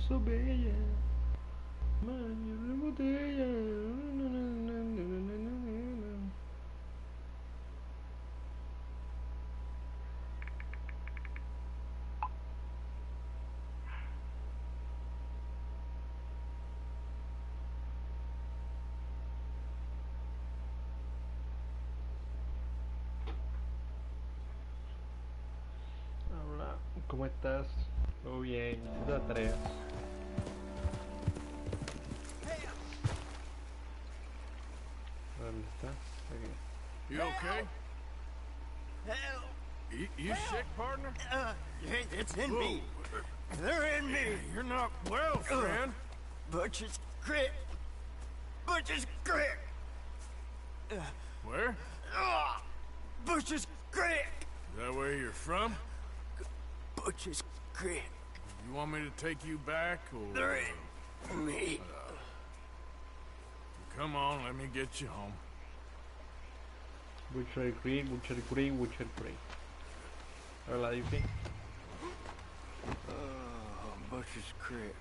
so bella. Maña de botella. Na, na, na, na, na, na, na. Hola, ¿cómo estás? Todo bien, haciendo las tareas. ¿Dónde está? Aquí. You okay? Help! You sick, partner? It's in me. They're in me. You're not well, friend. Butcher's Creek. Butcher's Creek. Where? Butcher's Creek. Is that where you're from? Butcher's Creek. You want me to take you back, or... They're in me. Come on, let me get you home. Butcher Creek, Butcher Creek, Butcher Creek. Hola, Diffie. Butcher's Creek.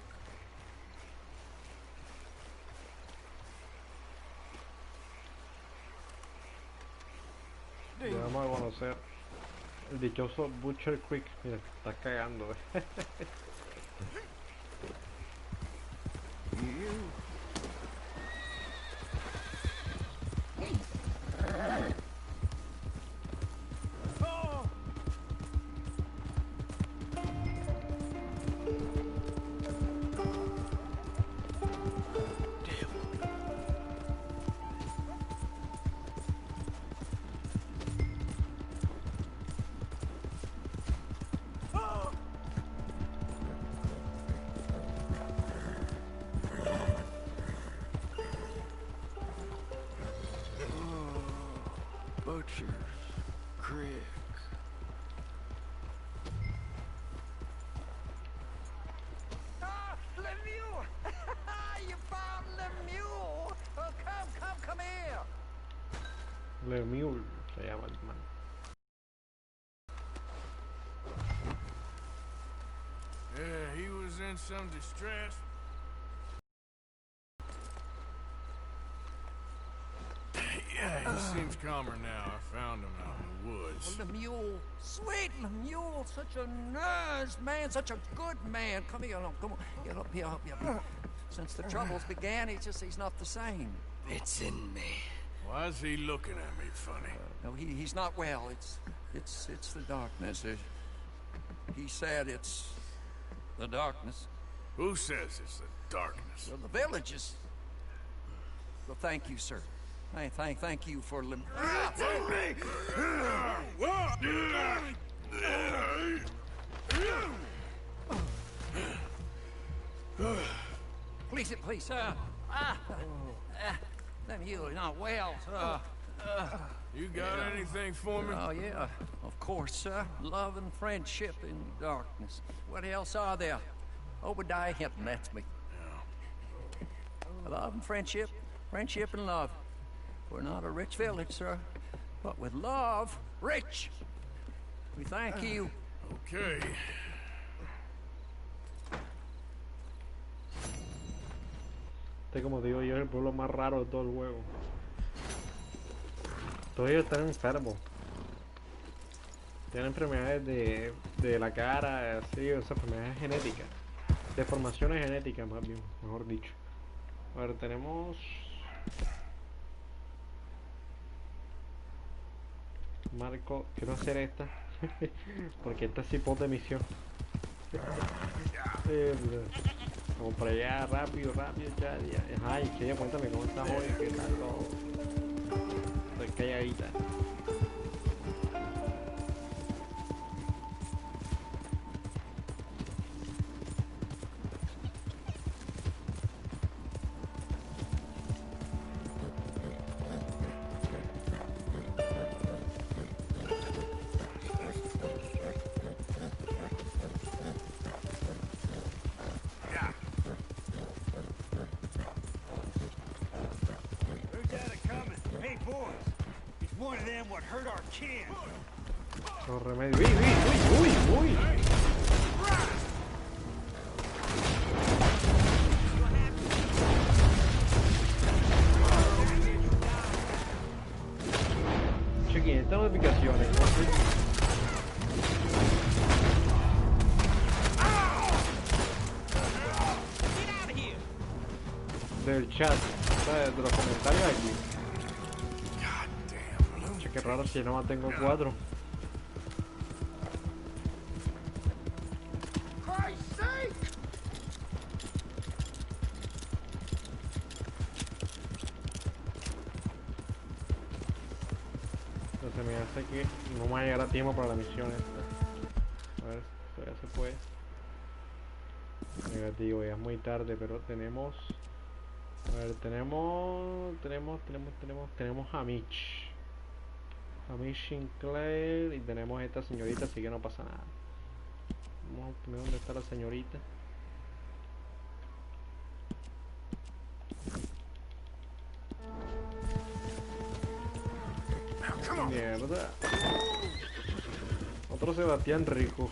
Ya vamos a conocer el dichoso Butcher Creek. Mira, está cagando. Butcher's Creek. Ah, Lemieux! You found Lemieux! Oh, come here! Lemieux se llama el man. Yeah, he was in some distress. Yeah, he seems calmer now. I found him out in the woods. Lemieux, sweet Lemieux, such a nice man, such a good man. Come here, come on, get up here, help you. Since the troubles began, he's not the same. It's in me. Why is he looking at me funny? No, he's not well. It's the darkness. He said it's the darkness. Who says it's the darkness? Well, the villages. Well, thank you, sir. Thank you for Please, sir. Lemieux, not well, sir. You got anything for me? Oh, yeah, of course, sir. Love and friendship in darkness. What else are there? Obadiah Hinton, that's me. Love and friendship and love. We're not a rich village, sir, but with love, rich. We thank you. Okay. Este, como digo yo, es el pueblo más raro de todo el juego. Todos ellos están enfermos. Tienen enfermedades de la cara, así, o sea, enfermedades genéticas. Deformaciones genéticas, más bien, mejor dicho. A ver, tenemos... Marco, quiero hacer esta. Porque esta es hipótesis de misión. Vamos para allá, rápido, ya. Ay, que cuéntame cómo estás hoy, qué tal todo. Estoy calladita. One of them would hurt our kin. No remedio. Uy. Estas notificaciones, ¿no? Sí. Del chat, ¿sabes? De los comentarios aquí. Che, qué raro si no tengo 4. Entonces me hace que no me va a llegar a tiempo para la misión esta. A ver, todavía se puede. Negativo, ya es muy tarde, pero tenemos... A ver, tenemos a Mitch. A Mitch Sinclair y tenemos a esta señorita, así que no pasa nada. Vamos a ver dónde está la señorita. Mierda. Otro Sebastián Rico.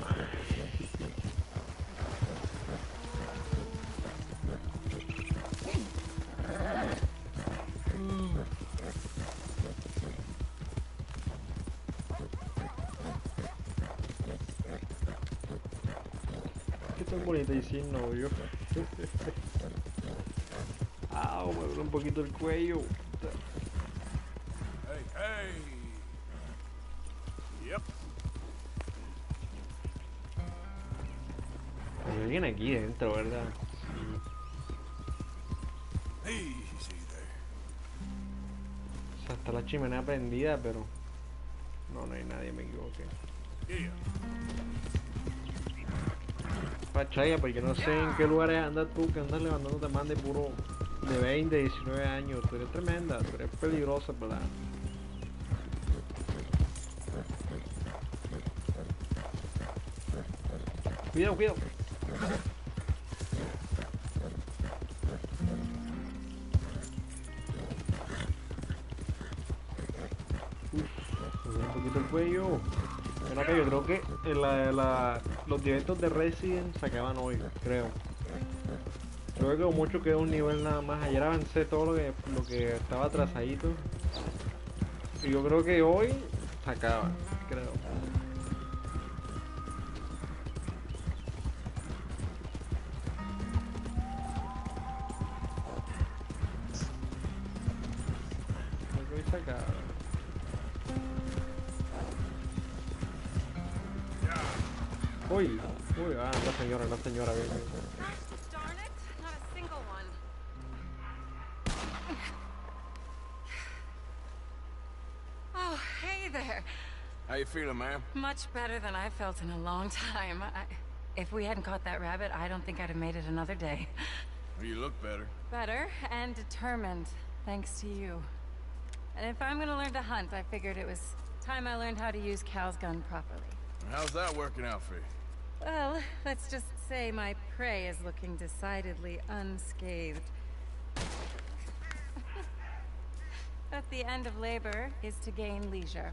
Qué tan bonita y sin novio. Ah, me duele un poquito el cuello. Hey, hey. Yep. Hay alguien aquí dentro, ¿verdad? Easy there. O sea, está la chimenea prendida, pero... No hay nadie, me equivoqué. Yeah. Pachaya, porque no sé en qué lugares andas tú, que andas levantándote más de puro... De 20, 19 años. Tú eres tremenda, tú eres peligrosa, ¿verdad? Cuidado, cuidado. Me duele un poquito el cuello. Ven acá, yo creo que los directos de Resident se acaban hoy, creo. Creo que como mucho queda un nivel nada más. Ayer avancé todo lo que estaba atrasadito. Y yo creo que hoy se acaba, creo. Creo que hoy se acaba. Uy, la señora, bien. Darn it, not a single one. Oh, hey there. How you feeling, ma'am? Much better than I felt in a long time. If we hadn't caught that rabbit, I don't think I'd have made it another day. Well, you look better. Better and determined, thanks to you. And if I'm gonna learn to hunt, I figured it was time I learned how to use Cal's gun properly. How's that working out for you? Well, let's just say my prey is looking decidedly unscathed. But the end of labor is to gain leisure.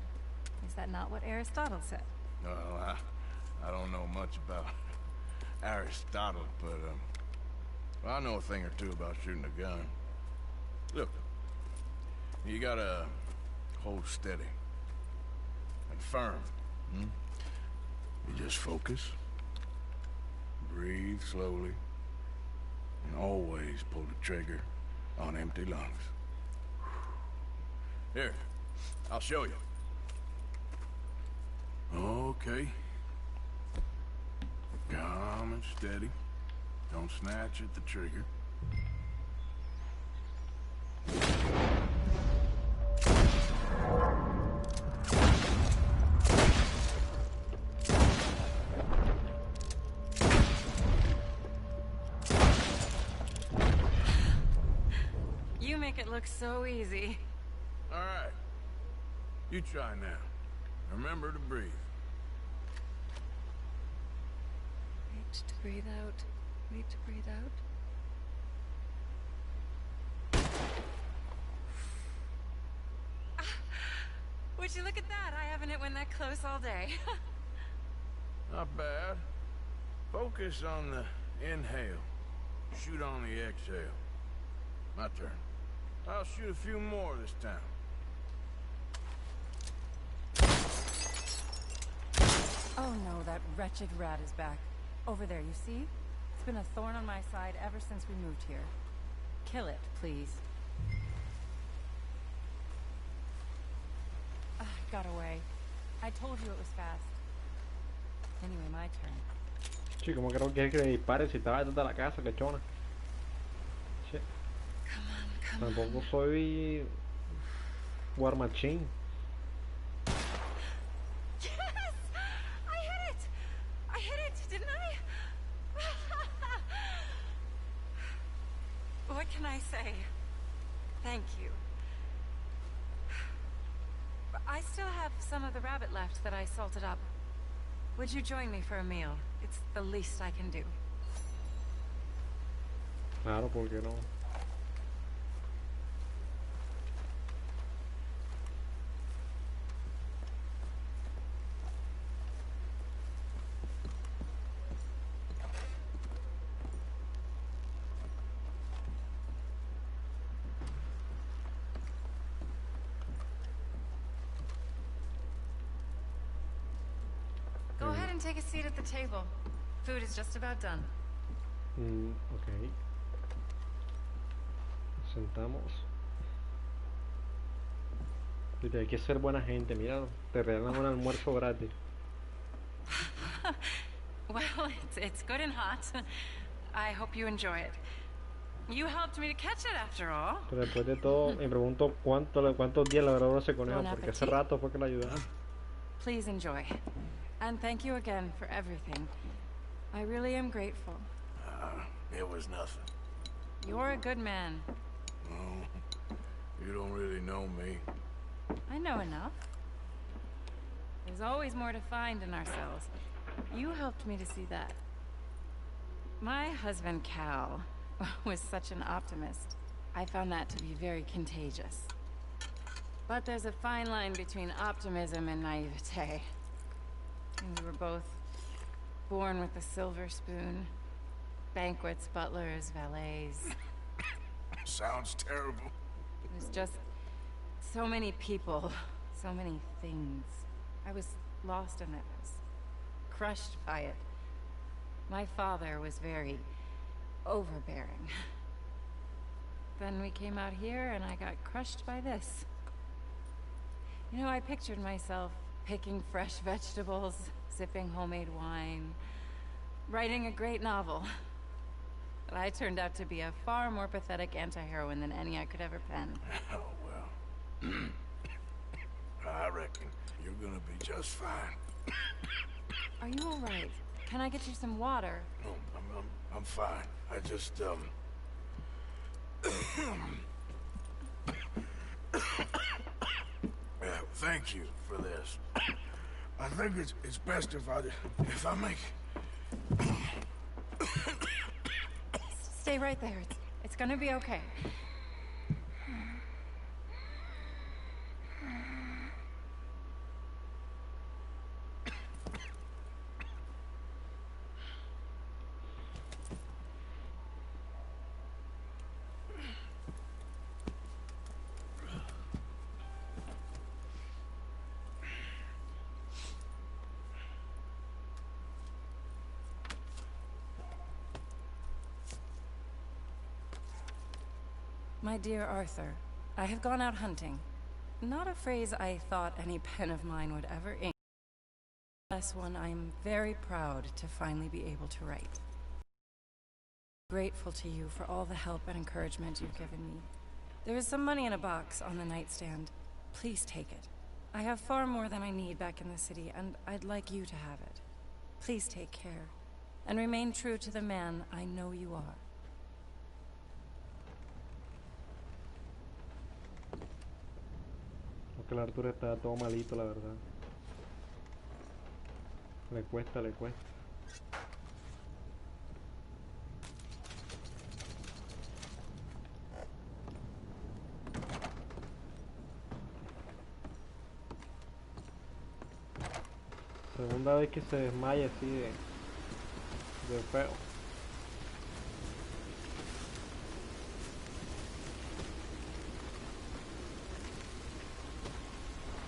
Is that not what Aristotle said? Well, I don't know much about Aristotle, but well, I know a thing or two about shooting a gun. Look, you gotta hold steady and firm. Hmm? You just focus, breathe slowly, and always pull the trigger on empty lungs. Here, I'll show you. Okay. Calm and steady. Don't snatch at the trigger. You make it look so easy. All right. You try now. Remember to breathe. Wait to breathe out. Wait to breathe out. Would you look at that? I haven't hit one that close all day. Not bad. Focus on the inhale. Shoot on the exhale. My turn. I'll shoot a few more this time. Oh no, that wretched rat is back. Over there, you see? It's been a thorn on my side ever since we moved here. Kill it, please. It got away. I told you it was fast. Anyway, my turn. Sí, como creo que es que le dispare si estaba detrás de la casa, que chona. Sí. Come on, come Tampoco soy War Machine. Yes! I hit it! I hit it, didn't I? What can I say? Thank you. I still have some of the rabbit left that I salted up. Would you join me for a meal? It's the least I can do. Claro, ¿por qué no? Go ahead and take a seat at the table. Food is just about done. Ok. Nos sentamos. Dice, hay que ser buena gente, mira, te regalan un almuerzo gratis. Well, it's good and hot. I hope you enjoy it. You helped me to catch it after all. Pero después de todo, me pregunto cuántos días le habrá durado ese conejo, Bon porque hace appetit. rato fue que le ayudaron. Please enjoy. And thank you again for everything. I really am grateful. It was nothing. You're a good man. Oh, you don't really know me. I know enough. There's always more to find in ourselves. You helped me to see that. My husband, Cal, was such an optimist. I found that to be very contagious. But there's a fine line between optimism and naivete. And we were both born with a silver spoon. Banquets, butlers, valets. Sounds terrible. There's just so many people, so many things. I was lost in it. I was crushed by it. My father was very overbearing. Then we came out here and I got crushed by this. You know, I pictured myself picking fresh vegetables, sipping homemade wine, writing a great novel. But I turned out to be a far more pathetic anti-heroine than any I could ever pen. Oh, well. I reckon you're gonna be just fine. Are you all right? Can I get you some water? No, I'm fine. I just, thank you for this. I think it's best if I make... Stay right there. It's gonna be okay. My dear Arthur, I have gone out hunting. Not a phrase I thought any pen of mine would ever ink. That's one I'm very proud to finally be able to write. Grateful to you for all the help and encouragement you've given me. There is some money in a box on the nightstand. Please take it. I have far more than I need back in the city, and I'd like you to have it. Please take care, and remain true to the man I know you are. Porque el Arturo está todo malito, la verdad. Le cuesta, le cuesta. Segunda vez que se desmaya así de feo.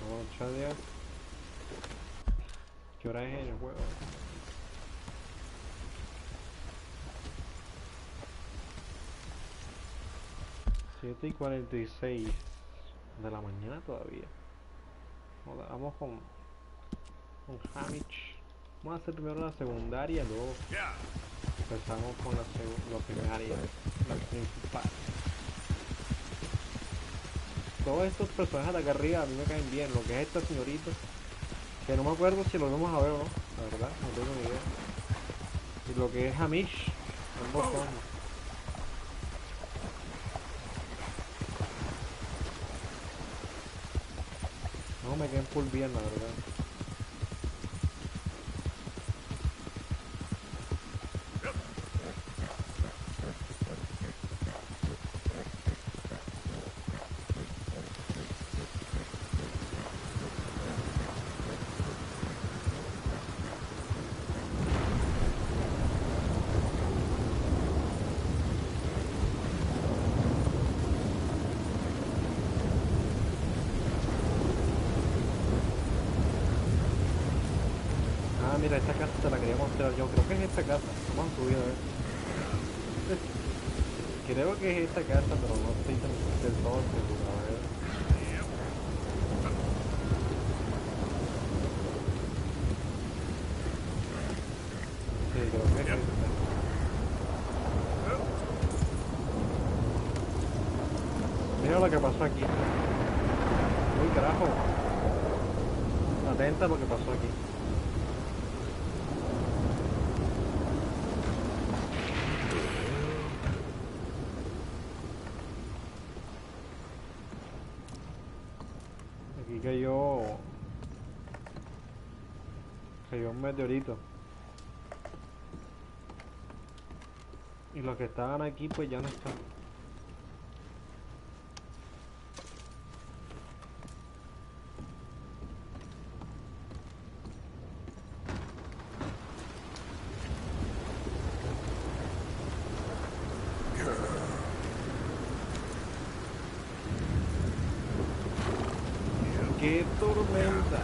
Vamos a echar ya. Ok, ¿Qué hora es en el juego? 7:46 de la mañana todavía. Vamos con Hamish. Vamos a hacer primero la secundaria, luego empezamos con la primaria, la principal. Todos estos personajes de acá arriba a mí me caen bien. Lo que es esta señorita, que no me acuerdo si lo vamos a ver o no, la verdad, no tengo ni idea. Y lo que es Hamish, ambos son. No me queden full bien, la verdad. Ah, mira, esta casa te la quería mostrar yo. Creo que es esta casa. Vamos a subir a ver. Creo que es esta casa, pero no estoy del todo seguro. A ver. Sí, creo que es esta. Mira lo que pasó aquí. Uy, carajo. Atenta a lo que pasó aquí. Aquí cayó un meteorito. Y los que estaban aquí pues ya no están. ¡Qué tormenta!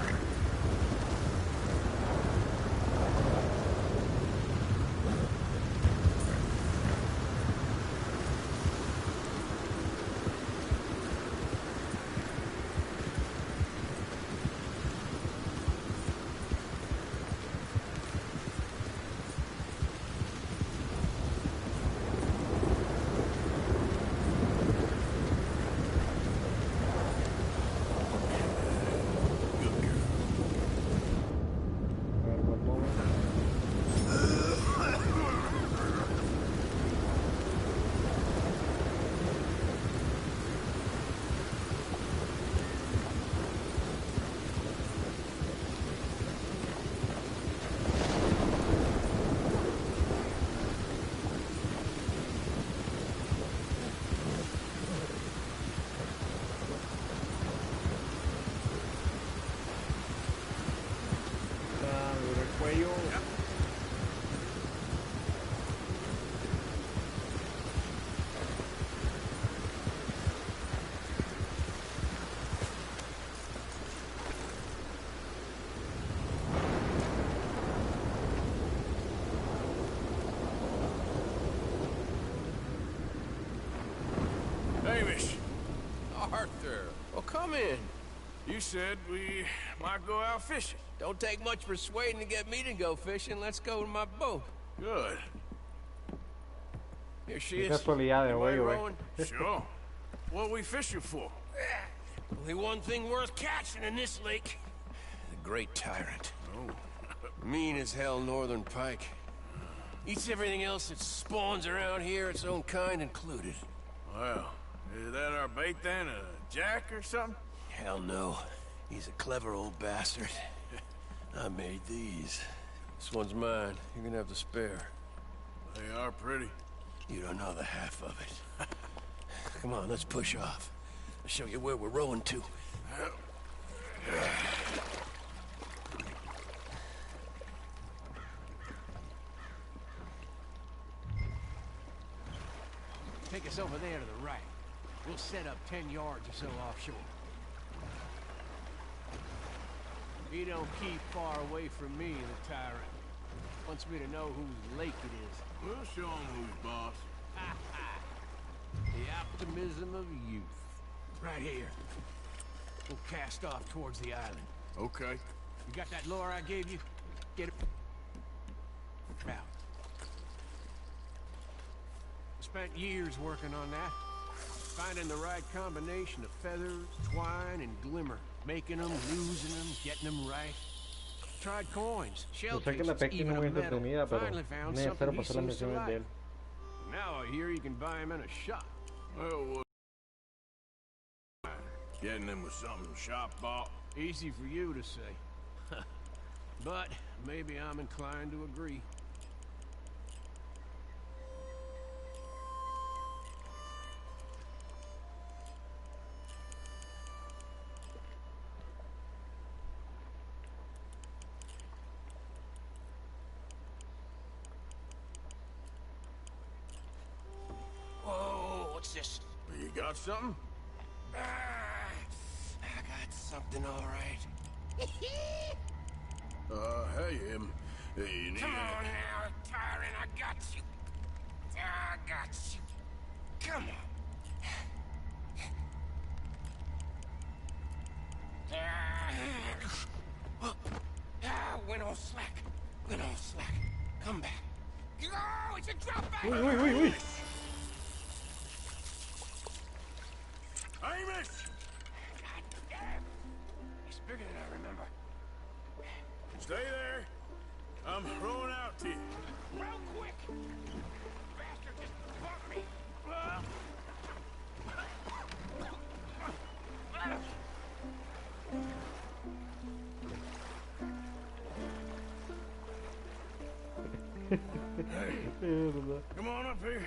A ver, buen momento. Ah, me duele el cuello. Hamish, Arthur, well, come in. you said we might go out fishing. Don't take much persuading to get me to go fishing. Let's go to my boat. Good. Here she Qué is. casualidad de Anybody hoy, rowing? Sure. What we fishing for? Only one thing worth catching in this lake. The Great Tyrant. Oh. Mean as hell northern pike. Eats everything else that spawns around here, its own kind included. Well, is that our bait then? A jack or something? Hell no. He's a clever old bastard. I made these. This one's mine. You're gonna have to spare. They are pretty. You don't know the half of it. Come on, let's push off. I'll show you where we're rowing to. Take us over there to the right. We'll set up 10 yards or so offshore. He don't keep far away from me, the tyrant. Wants me to know whose lake it is. We'll show him who's boss. The optimism of youth. Right here. We'll cast off towards the island. Okay. You got that lure I gave you? Get it out. Spent years working on that. Finding the right combination of feathers, twine, and glimmer. Making them, losing them, getting them right. Tried coins, shell Yo sé que la cases, pesca even no a es medal. entretenida, pero Finally es found necesario something he pasar las seems to misiones de like. él. Now I hear you can buy him in a shop. Well, getting him with something shop bought. Easy for you to say. But maybe I'm inclined to agree. Whoa, what's this? You got something? I got something, all right. Hey, you need Come on now, tyrant, I got you. I got you. Come on. Went on slack. Went on slack. Come back. Oh, it's a drop back. Uy, uy, uy, uy. Amish! God damn. It's bigger than I remember. Stay there. I'm throwing out to you. Real quick. Bastard just bumped me. Mierda. Come on up here.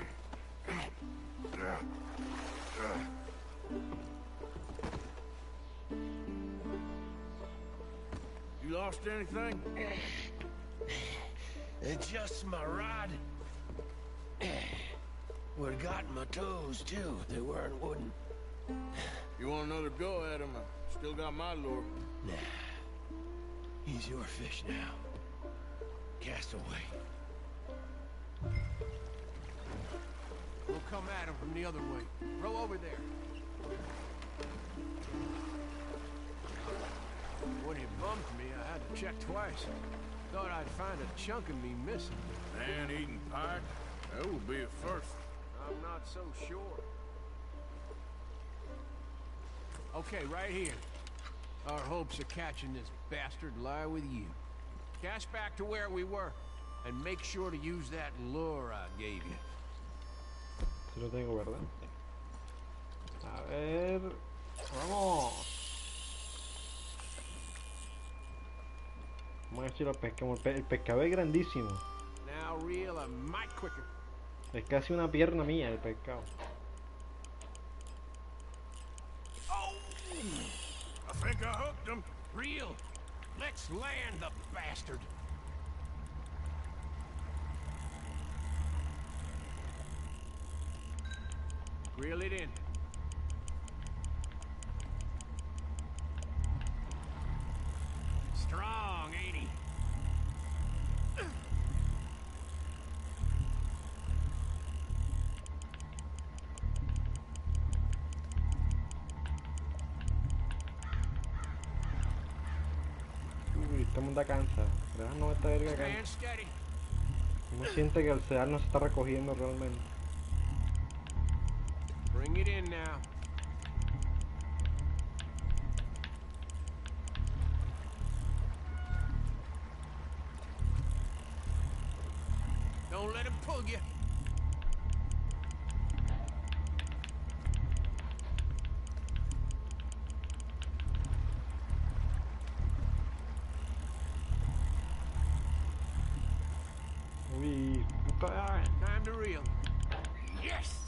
You lost anything? Just my rod. Would've gotten my toes, too. They weren't wooden. You want another go at him? I still got my lure. Nah. He's your fish now. Cast away. We'll come at him from the other way. Row over there. When he bumped me, I had to check twice. Thought I'd find a chunk of me missing. Man-eating pike? That would be a first. I'm not so sure. Okay, right here. Our hopes of catching this bastard lie with you. Cast back to where we were, and make sure to use that lure I gave you. Si lo tengo, ¿verdad? A ver... ¡Vamos! Vamos a ver si lo pescamos. El pescado es grandísimo. Now reel a mite quicker. Es casi una pierna mía el pescado. Oh! I think I hooked him. Reel. Let's land the bastard. Reel it in. Strong, ain't he? Uy, este mundo cansa. Déjanos esta verga Stand cansa. steady. Uno siente que el sedal no se está recogiendo realmente. Bring it in now. Don't let him pull you. Uy, Time to reel. Yes!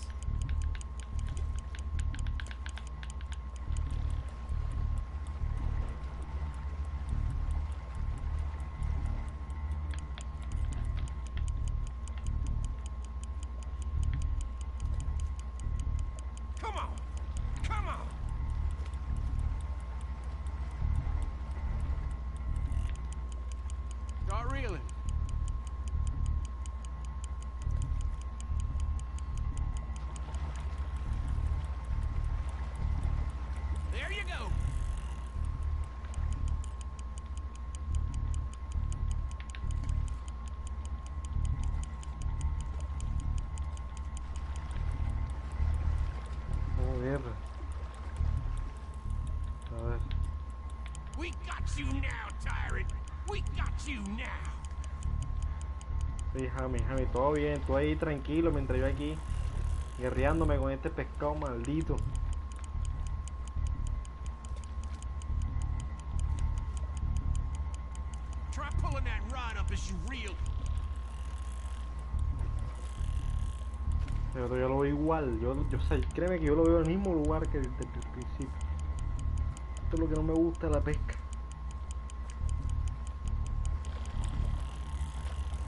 Come on! Come on! We got you now, tyrant. We got you now. Sí, Javi, todo bien, tú ahí tranquilo mientras yo aquí guerreándome con este pescado maldito. Try pulling that rod up as you reel. Pero yo lo veo igual, yo créeme que yo lo veo en el mismo lugar que desde el principio. Esto es lo que no me gusta de la pesca.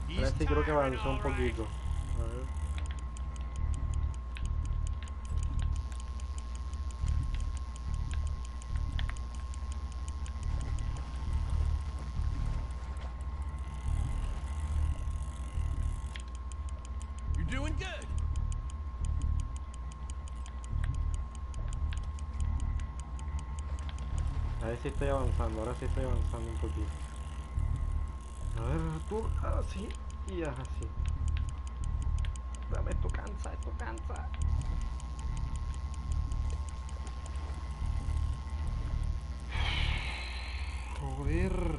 Ahora sí creo que avanzó un poquito. A ver. You're doing good. A ver si estoy avanzando, ahora sí estoy avanzando un poquito. A ver, tú, así y así. Dame, esto cansa, esto cansa. Joder.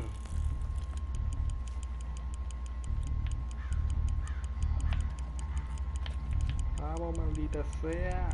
Vamos, maldita sea.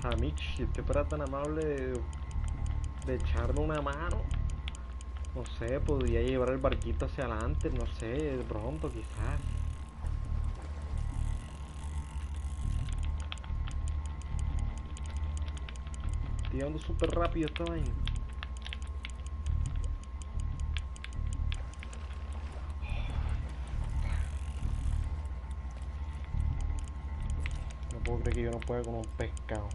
Hamich, si usted fuera tan amable de echarme una mano, no sé, podría llevar el barquito hacia adelante, no sé, de pronto quizás. Estoy andando súper rápido esta vaina. No puedo creer que yo no pueda con un pescado.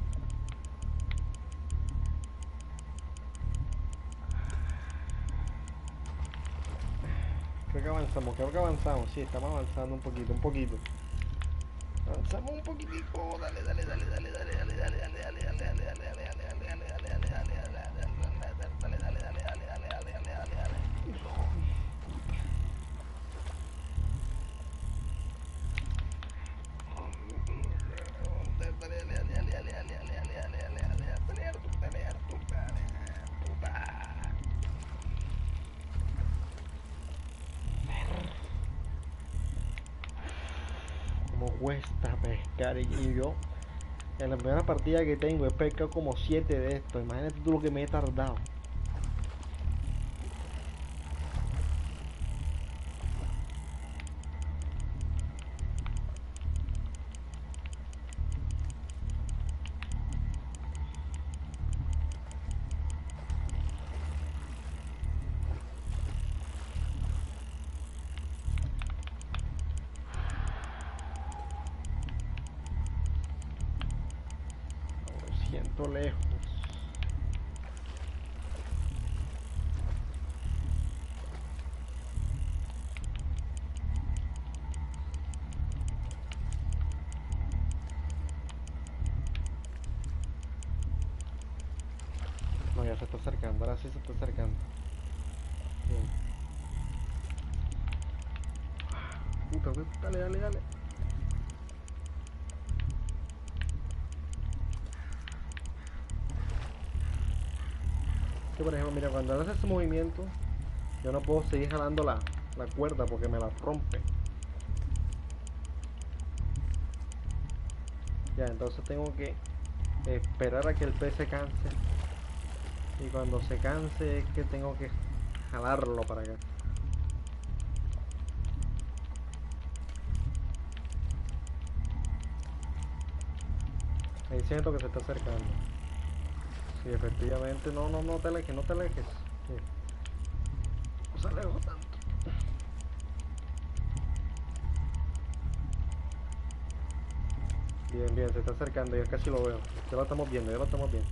Creo que avanzamos, sí, estamos avanzando un poquito, un poquito. Avanzamos un poquitico, dale, dale, dale, dale, dale, dale, dale, dale, dale, dale, dale, dale, dale, dale, dale, dale, dale, como cuesta pescar y yo en la primera partida que tengo he pescado como 7 de estos. Imagínate tú lo que me he tardado. Lo siento lejos. No, ya se está acercando, ahora sí se está acercando. Bien. Puta, dale, dale, dale. Que por ejemplo, mira, cuando él hace ese movimiento, yo no puedo seguir jalando la cuerda porque me la rompe. Ya, entonces tengo que esperar a que el pez se canse. Y cuando se canse es que tengo que jalarlo para acá. Ahí siento que se está acercando. Sí, efectivamente. No, no, no te alejes, no te alejes. Sí. No se alejo tanto. Bien, bien, se está acercando, ya casi lo veo. Ya lo estamos viendo, ya lo estamos viendo.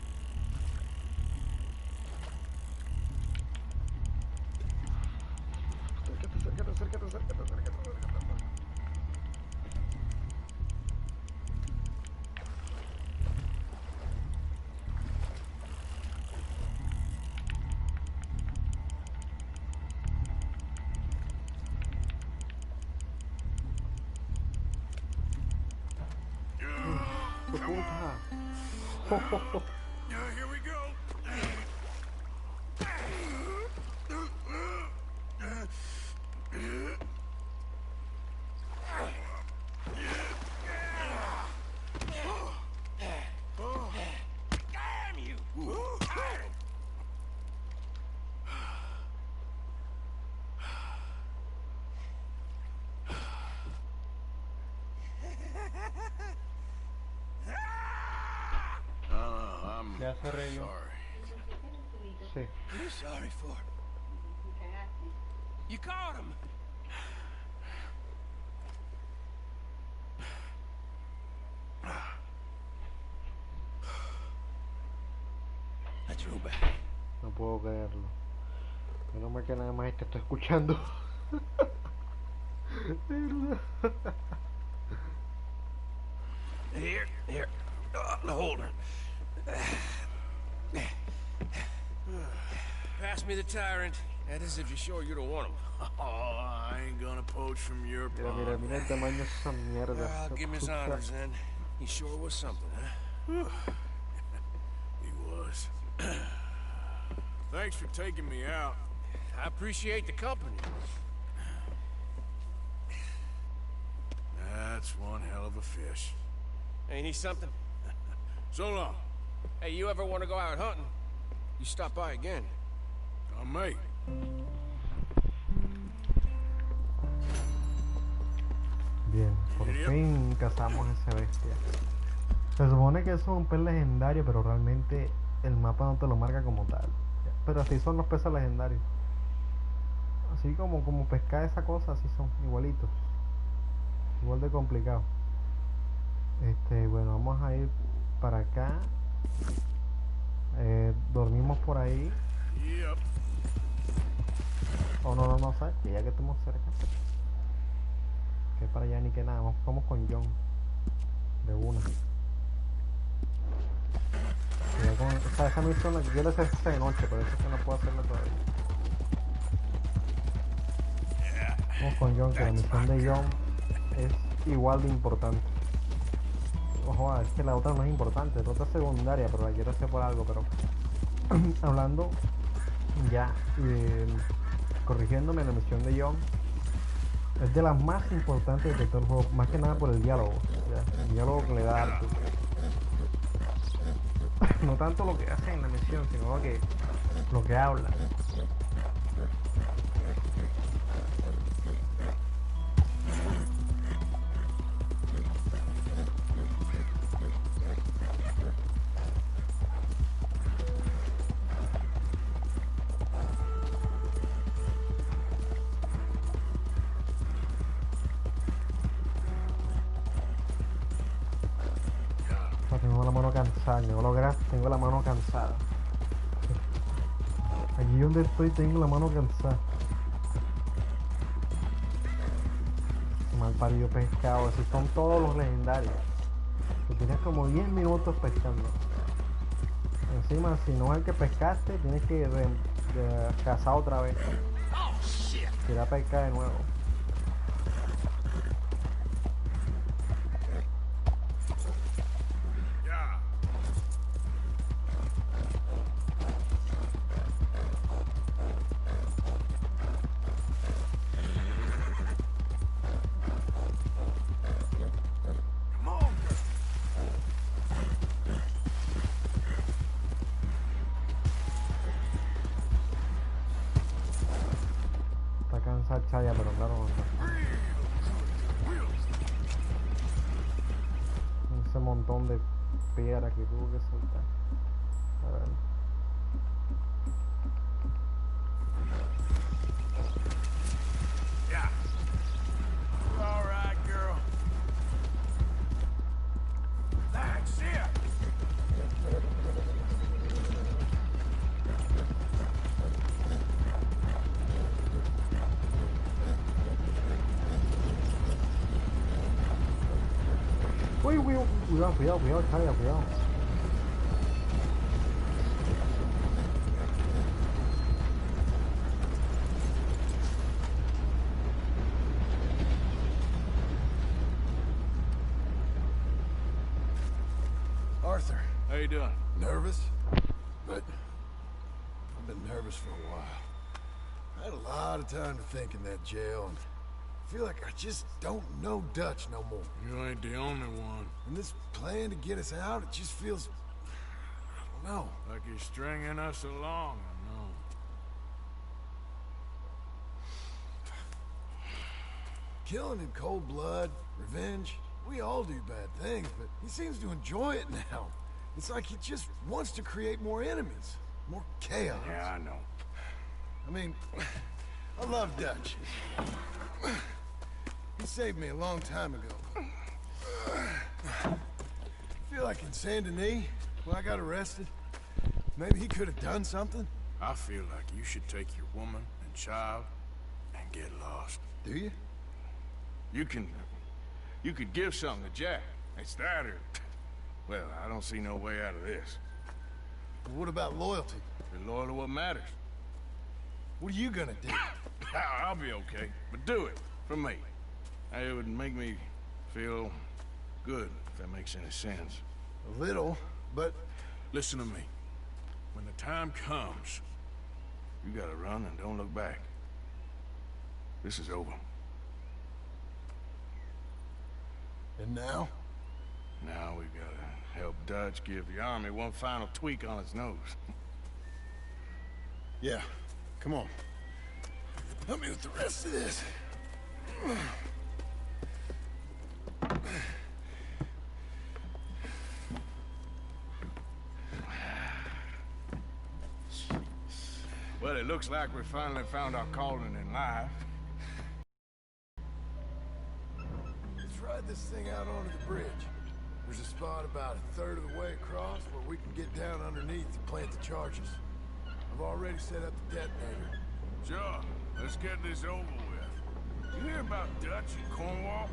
puta. Here we go. Damn you! I'm Ya se reyó. sorry. Sí. What are you sorry for? You caught him! I drove back. No puedo creerlo. Menos mal que nada más te estoy escuchando. De verdad. Here. Hold her. Pass me the tyrant. That is if you're sure you don't want him. Oh, I ain't gonna poach from your Mira, pond. mira el tamaño de esa mierda. I'll give him his Puta. honors then. He sure was something, huh? He was. Thanks for taking me out. I appreciate the company. That's one hell of a fish. Ain't he something? So long. Hey, you ever want to go out hunting? You stop by again. I may. Bien, por fin cazamos ese bestia. Se supone que eso es un pez legendario, pero realmente el mapa no te lo marca como tal. Pero así son los peces legendarios. Así como pescar esa cosa, así son, igualitos. Igual de complicado. Bueno, vamos a ir para acá. Dormimos por ahí. Yep. Oh, no, ¿sabes? Que ya que estamos cerca. Que para allá ni que nada, vamos con John. De una. Esa misión la que quiero hacer es de noche, por eso es que no puedo hacerla todavía. Vamos con John, que la misión de John es igual de importante. Ojo, es que la otra no es importante, la otra es secundaria, pero la quiero hacer por algo, pero hablando ya, corrigiéndome, la misión de John es de las más importantes de todo el juego, más que nada por el diálogo, ya, el diálogo que le da Arthur. No tanto lo que hace en la misión, sino lo que habla. Tengo la mano cansada, tengo la mano cansada. Allí donde estoy tengo la mano cansada. Mal parido pescado, así son todos los legendarios. Que tienes como 10 minutos pescando. Encima, si no es el que pescaste, tienes que cazar otra vez. Ir a pescar de nuevo. Chaya, pero claro, ese montón de piedra que tuvo que soltar. A ver. Yeah. All right, girl. That's it. Uy, cuidado, Chaya, cuidado. Arthur. How you doing? Nervous? But I've been nervous for a while. I had a lot of time to think in that jail, and I feel like I just don't know Dutch no more. You ain't the only one. And this plan to get us out, it just feels... I don't know. Like you're stringing us along, I know. Killing in cold blood, revenge, we all do bad things, but he seems to enjoy it now. It's like he just wants to create more enemies, more chaos. Yeah, I know. I mean, I love Dutch. He saved me a long time ago. I feel like in Saint Denis, when I got arrested, maybe he could have done something. I feel like you should take your woman and child and get lost. Do you? You could give something to Jack. It's that or... Well, I don't see no way out of this. Well, what about loyalty? Be loyal to what matters. What are you gonna do? I'll be okay, but do it for me. It would make me feel good, if that makes any sense. A little, but... Listen to me. When the time comes, you gotta run and don't look back. This is over. And now? Now we gotta help Dutch give the army one final tweak on its nose. Yeah, come on. Help me with the rest of this. Well, it looks like we finally found our calling in life. Let's ride this thing out onto the bridge. There's a spot about a third of the way across where we can get down underneath to plant the charges. I've already set up the detonator. Sure, let's get this over with. You hear about Dutch and Cornwall?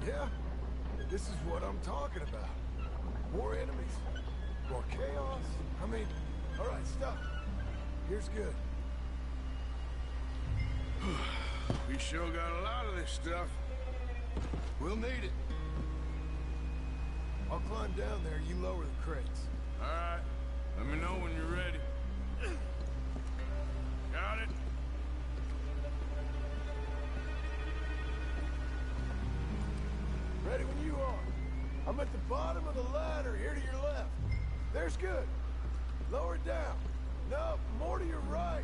Yeah, this is what I'm talking about. More enemies, more chaos. I mean, all right, stop. Here's good. We sure got a lot of this stuff. We'll need it. I'll climb down there, you lower the crates. All right, let me know when you're ready. Got it? Ready when you are. I'm at the bottom of the ladder, here to your left. There's good. Lower it down. No, more to your right.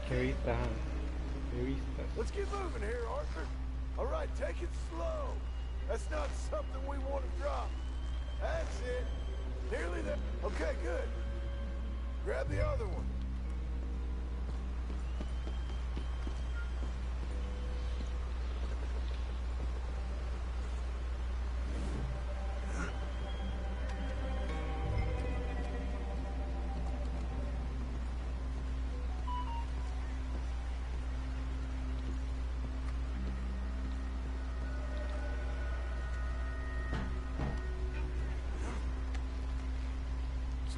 Qué vistas, ¿eh? Qué vistas. Let's get moving here, Arthur. All right, take it slow. That's not something we want to drop. That's it. Nearly there. Okay, good. Grab the other one.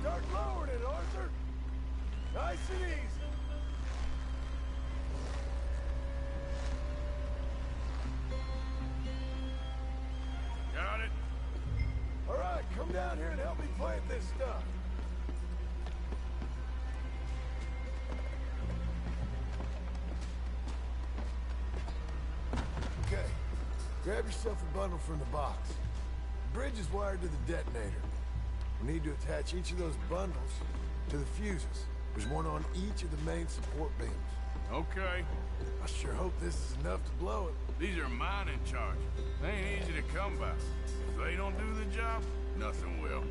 Start lowering it, Arthur. Nice and easy. Got it? All right, come down here and help me plant this stuff. Okay, grab yourself a bundle from the box. The bridge is wired to the detonator. We need to attach each of those bundles to the fuses. There's one on each of the main support beams. Okay. I sure hope this is enough to blow it. These are mining charges. They ain't easy to come by. If they don't do the job, nothing will.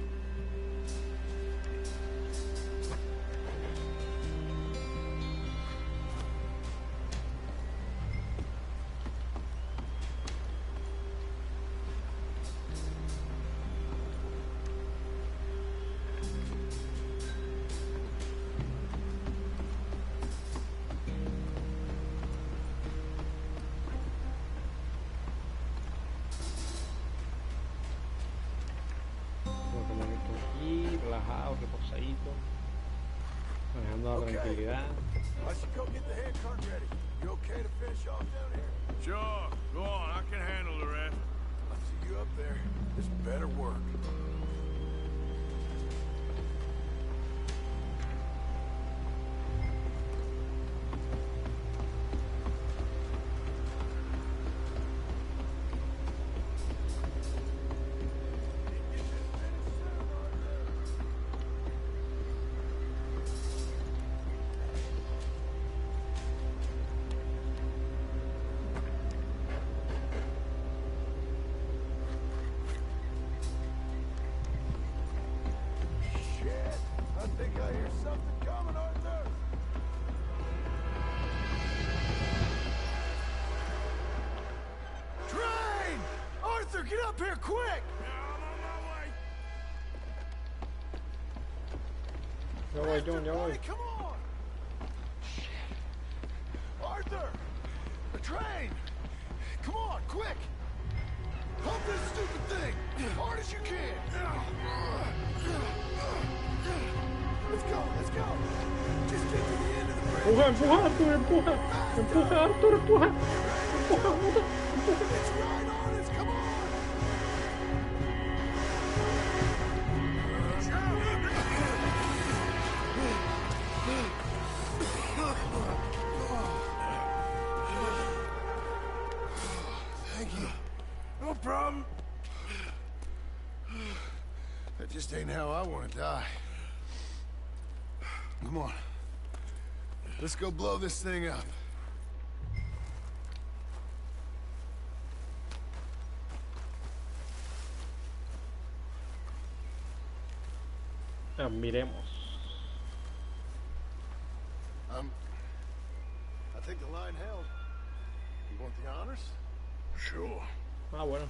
Relajado, reposadito, manejando la tranquilidad. I should go get the hand cart ready. You okay to finish off down here? Sure, go on. I can handle the rest. I'll see you up there. This better work. I think I hear something coming, Arthur! Train! Arthur, get up here, quick! Ya voy, John, ya voy. Buddy, come on! Shit. Arthur! The train! Come on, quick! Pump this stupid thing! As hard as you can! Let's go, let's go! Just get to the end of the bridge! Empuja, empuja, Arthur, empuja. Empuja, Arthur, empuja. Empuja, puta, empuja. It's right on us, come on! Thank you. No problem. That just ain't how I want to die. Come on. Let's go blow this thing up. Miremos. I think the line held. You want the honors? Sure. Ah, bueno.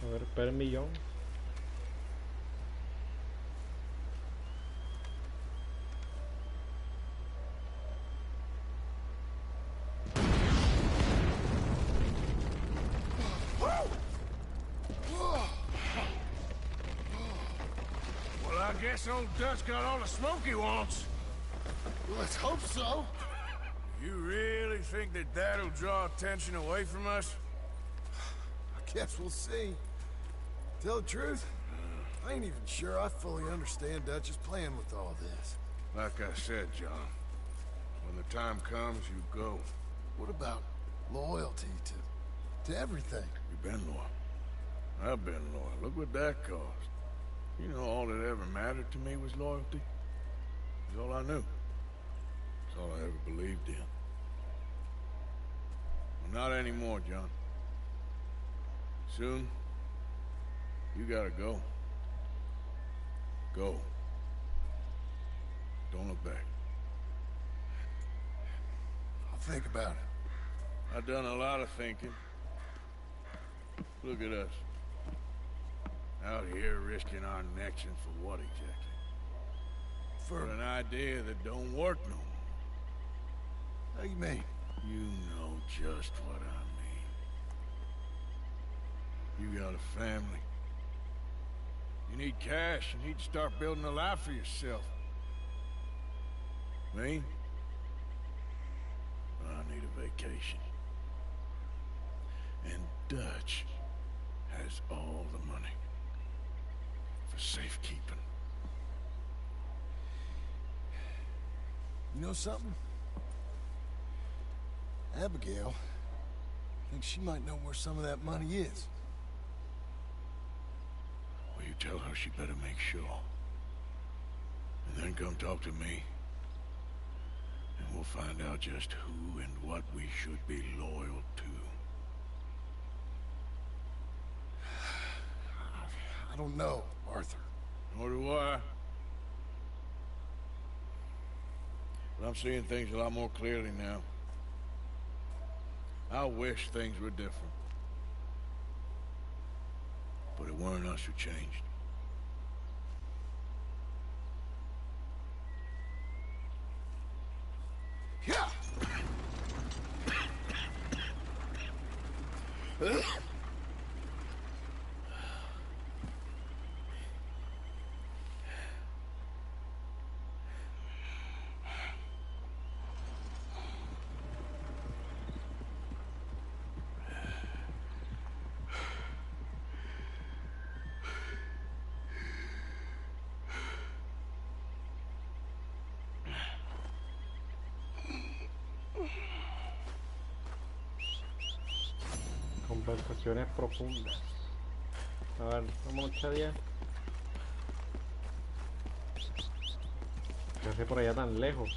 A ver, espera el millón. Well, I guess old Dutch got all the smoke he wants. Well, let's hope so. You really think that that'll draw attention away from us? I guess we'll see. Tell the truth, I ain't even sure I fully understand Dutch's plan with all this. Like I said, John, when the time comes, you go. What about loyalty to everything? You've been loyal. I've been loyal. Look what that cost. You know, all that ever mattered to me was loyalty. It's all I knew. It's all I ever believed in. Well, not anymore, John. Soon, you gotta go. Go. Don't look back. I'll think about it. I've done a lot of thinking. Look at us. Out here risking our necks, and for what exactly? For an idea that don't work no more. How you mean? You know just what I mean. You got a family. You need cash. You need to start building a life for yourself. Me? I need a vacation. And Dutch has all the money for safekeeping. You know something? Abigail thinks she might know where some of that money is. Well, you tell her she better make sure. And then come talk to me. And we'll find out just who and what we should be loyal to. I don't know, Arthur. Nor do I. But I'm seeing things a lot more clearly now. I wish things were different. But it weren't us who changed. Yeah! Conversaciones profundas. A ver, vamos a echar ya. ¿Qué hace por allá tan lejos?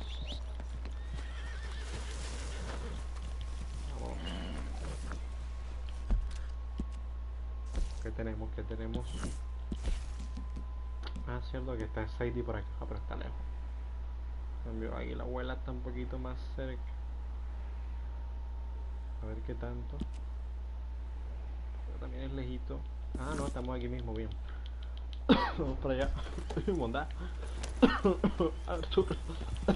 Vamos. ¿Qué tenemos? ¿Qué tenemos? Ah, cierto que está Sadie por acá, pero está lejos. En cambio, aquí la abuela está un poquito más cerca. A ver qué tanto. Pero también es lejito. Ah, no, estamos aquí mismo, bien. Vamos para allá. Mondá. Arturo,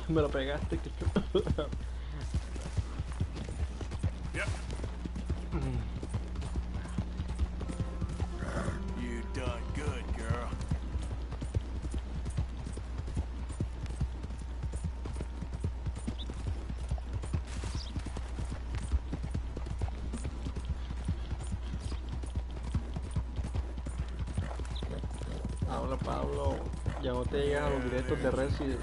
me lo pegaste. Yep. You done good, girl. Habla, Pablo. Ya no te llegas a los directos de Resident.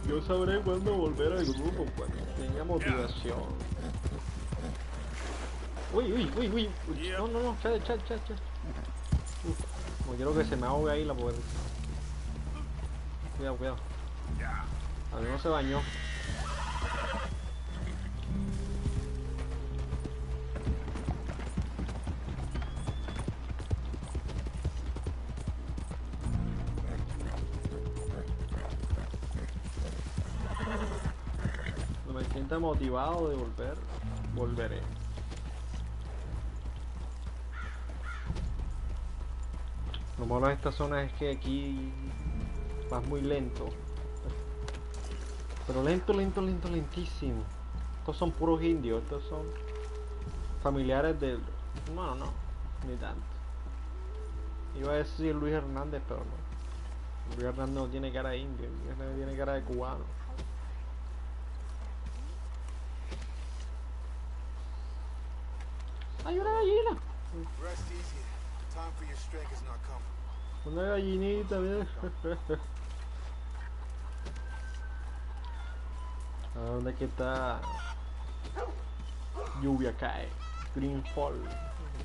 Yo sabré cuándo volver al grupo, cuando tenga motivación. Uy, uy, uy, uy. No, no, no, chat. No quiero que se me ahogue ahí la poder. Cuidado, cuidado. A mí no se bañó. Cuando me sienta motivado de volver, volveré. Lo malo de esta zona es que aquí vas muy lento. Pero lentísimo. Estos son puros indios, estos son familiares del... No, ni tanto. Iba a decir Luis Hernández, pero no. Luis Hernández no tiene cara de indio, Luis Hernández tiene cara de cubano. ¡Hay una gallina! Rest easy. Time for your strike is not coming. Una gallinita, bien. ¿A dónde que está? Lluvia cae. Greenfall.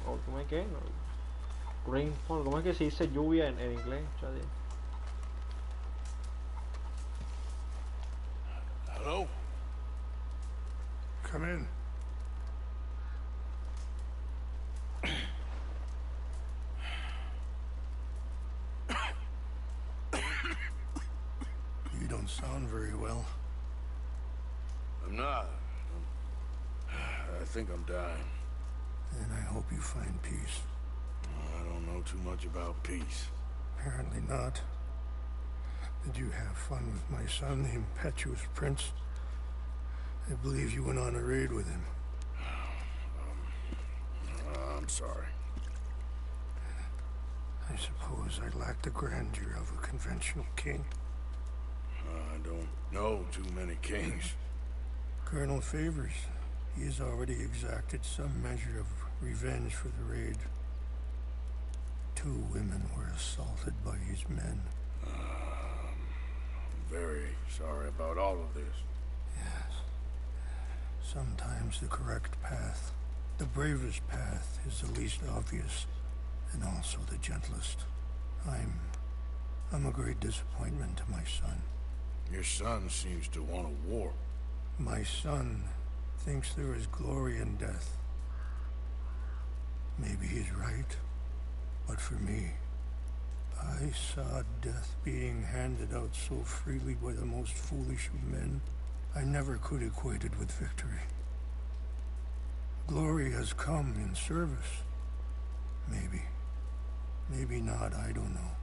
¿O cómo es que? No. Rainfall. ¿Cómo es que se dice lluvia en inglés? Chale. Hello? Come in. You don't sound very well. I'm not. I think I'm dying. And I hope you find peace. I don't know too much about peace. Apparently not. Did you have fun with my son, the impetuous prince? I believe you went on a raid with him. I'm sorry. I suppose I lack the grandeur of a conventional king. I don't know too many kings. Colonel Favors, he has already exacted some measure of revenge for the raid. 2 women were assaulted by his men. I'm very sorry about all of this. Yes. Sometimes the correct path, the bravest path, is the least obvious, and also the gentlest. I'm a great disappointment to my son. Your son seems to want a war. My son thinks there is glory in death. Maybe he's right, but for me, I saw death being handed out so freely by the most foolish of men. I never could equate it with victory. Glory has come in service. Maybe. Maybe not, I don't know.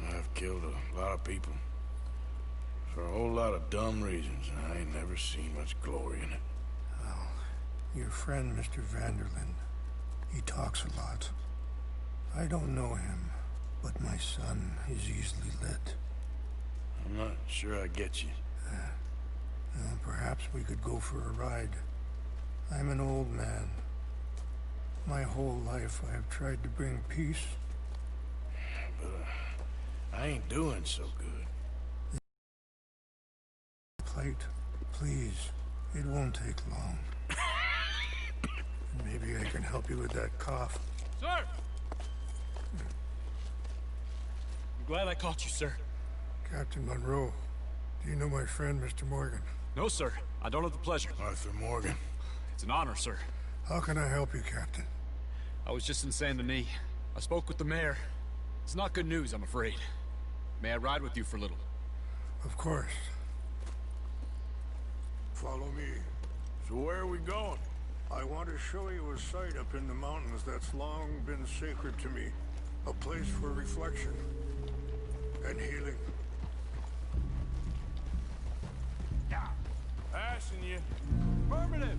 I've killed a lot of people. For a whole lot of dumb reasons, and I ain't never seen much glory in it. Well, your friend, Mr. Vanderlyn, he talks a lot. I don't know him, but my son is easily led. I'm not sure I get you. Well, perhaps we could go for a ride. I'm an old man. My whole life I have tried to bring peace. But I ain't doing so good. Plate, please. It won't take long. Maybe I can help you with that cough. Sir! I'm glad I caught you, sir. Captain Monroe, do you know my friend, Mr. Morgan? No, sir. I don't have the pleasure. Arthur Morgan. It's an honor, sir. How can I help you, Captain? I was just in Saint Denis. I spoke with the mayor. It's not good news, I'm afraid. May I ride with you for a little? Of course. Follow me. So where are we going? I want to show you a site up in the mountains that's long been sacred to me. A place for reflection and healing. Passing you. Affirmative!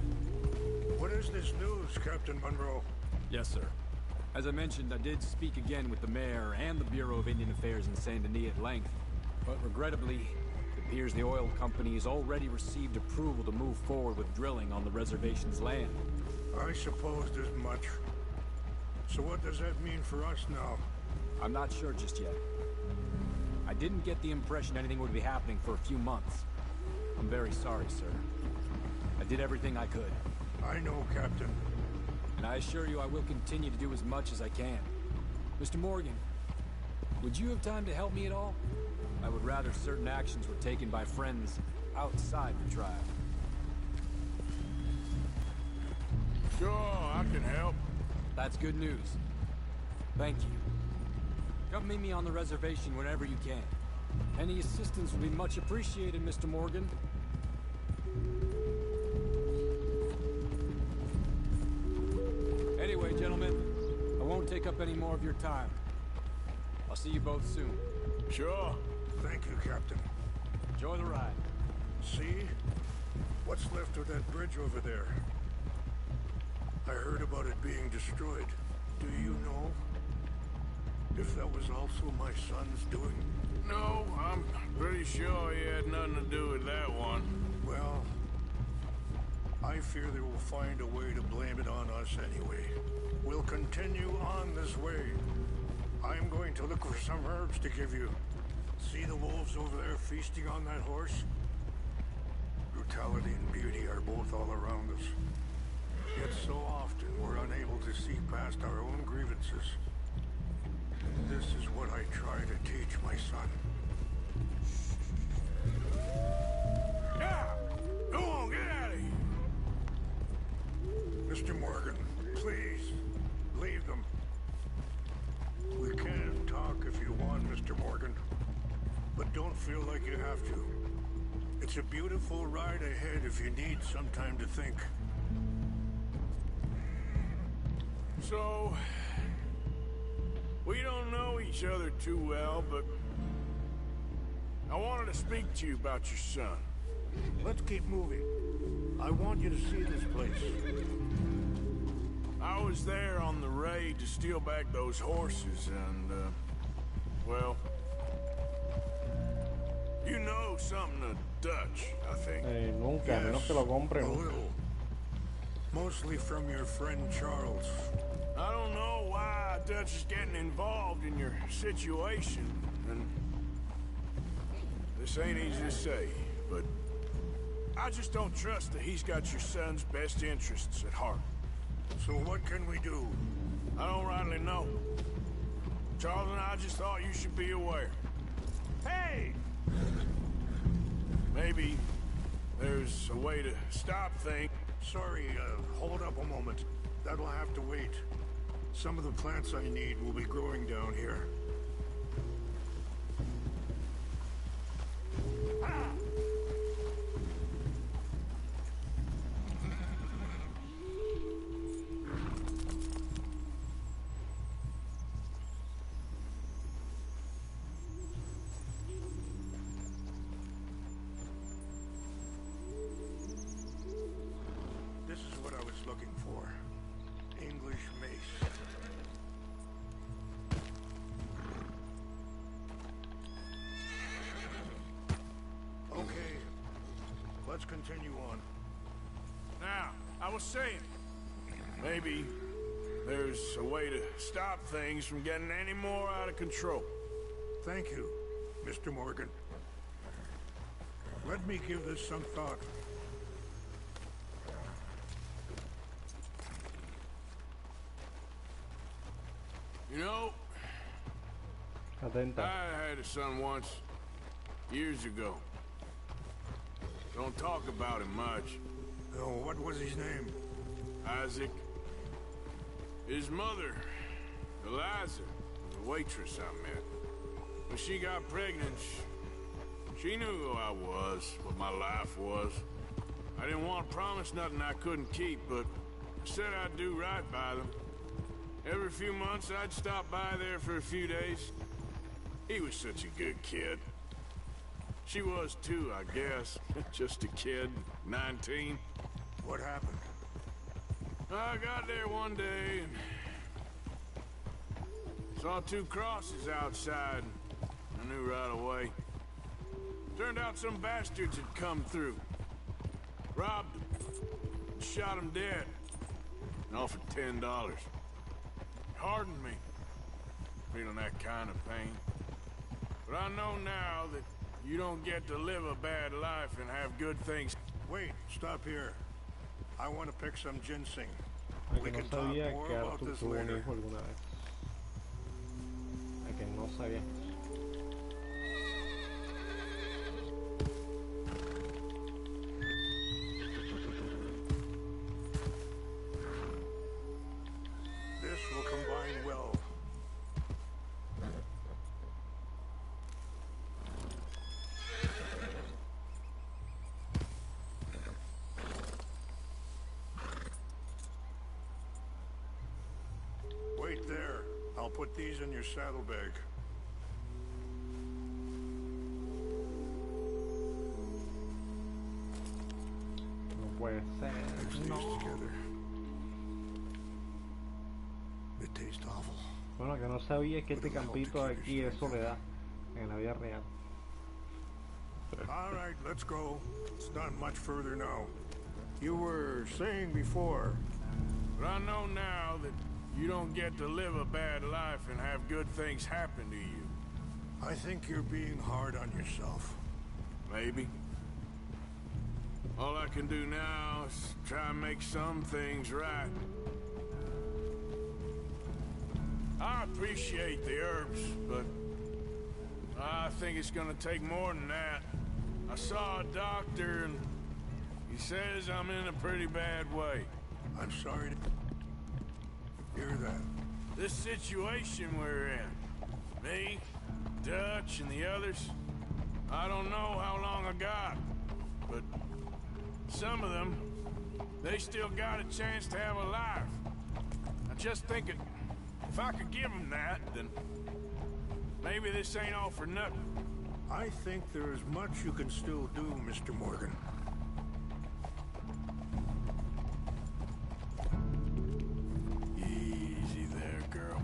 What is this news, Captain Monroe? Yes, sir. As I mentioned, I did speak again with the mayor and the Bureau of Indian Affairs in Saint Denis at length. But regrettably, it appears the oil company has already received approval to move forward with drilling on the reservation's land. I supposed as much. So what does that mean for us now? I'm not sure just yet. I didn't get the impression anything would be happening for a few months. I'm very sorry, sir. I did everything I could. I know, Captain. And I assure you I will continue to do as much as I can. Mr. Morgan, would you have time to help me at all? I would rather certain actions were taken by friends outside the tribe. Sure, I can help. That's good news. Thank you. Come meet me on the reservation whenever you can. Any assistance would be much appreciated, Mr. Morgan. Anyway, gentlemen, I won't take up any more of your time. I'll see you both soon. Sure. Thank you, Captain. Enjoy the ride. See? What's left of that bridge over there? I heard about it being destroyed. Do you know if that was also my son's doing? No, I'm pretty sure he had nothing to do with that one. Well, I fear they will find a way to blame it on us anyway. We'll continue on this way. I'm going to look for some herbs to give you. See the wolves over there feasting on that horse? Brutality and beauty are both all around us. Yet so often we're unable to see past our own grievances. This is what I try to teach my son. Yeah! Go on, get out of here! Mr. Morgan, please, leave them. We can talk if you want, Mr. Morgan. But don't feel like you have to. It's a beautiful ride ahead if you need some time to think. So, we don't know each other too well, but I wanted to speak to you about your son. Let's keep moving. I want you to see this place. I was there on the raid to steal back those horses, and, well, you know something of Dutch, I think. Nunca, a menos que lo a compren. little. Mostly from your friend Charles. I don't know why Dutch is getting involved in your situation, and this ain't easy to say, but I just don't trust that he's got your son's best interests at heart. So what can we do? I don't rightly know. Charles and I just thought you should be aware. Hey! Maybe there's a way to stop things. Sorry, hold up a moment. That'll have to wait. Some of the plants I need will be growing down here. This is what I was looking for. English mace. Okay, let's continue on. Now, I was saying, maybe there's a way to stop things from getting any more out of control. Thank you, Mr. Morgan. Let me give this some thought. You know, Atenta. I had a son once, years ago. Don't talk about him much. Oh, what was his name? Isaac. His mother, Eliza, was a waitress I met. When she got pregnant, she knew who I was, what my life was. I didn't want to promise nothing I couldn't keep, but I said I'd do right by them. Every few months, I'd stop by there for a few days. He was such a good kid. She was too, I guess. Just a kid, 19. What happened? I got there one day and saw 2 crosses outside. I knew right away. Turned out some bastards had come through. Robbed him. Shot him dead. And offered $10. Hardened me. Feeling that kind of pain. But I know now that you don't get to live a bad life and have good things. Wait, stop here. I want to pick some ginseng. A We que no can talk sabía more que about Arthur this tuvo un later. hijo alguna vez. A que no sabía. This will combine well. Wait there. I'll put these in your saddlebag. No puede ser. Mix these No. together. They taste awful. Bueno, que no sabía que este campito de aquí es soledad en la vida real. All right, let's go. It's not much further now. You were saying before. But I know now that you don't get to live a bad life and have good things happen to you. I think you're being hard on yourself. Maybe. All I can do now is try and make some things right. I appreciate the herbs, but I think it's gonna take more than that. I saw a doctor and he says I'm in a pretty bad way. I'm sorry to hear that. This situation we're in, me, Dutch, and the others, I don't know how long I got, but some of them, they still got a chance to have a life. I just think if I could give them that, then maybe this ain't all for nothing. I think there is much you can still do, Mr. Morgan. Easy there, girl.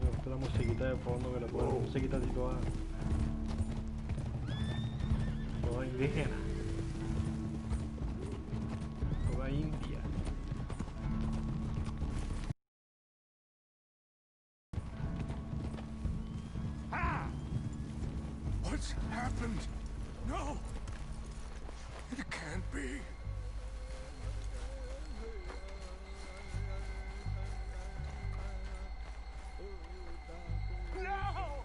Me gusta la musiquita de fondo que le ponen musiquita así toda indígena, toda india. What's happened? No! It can't be. No!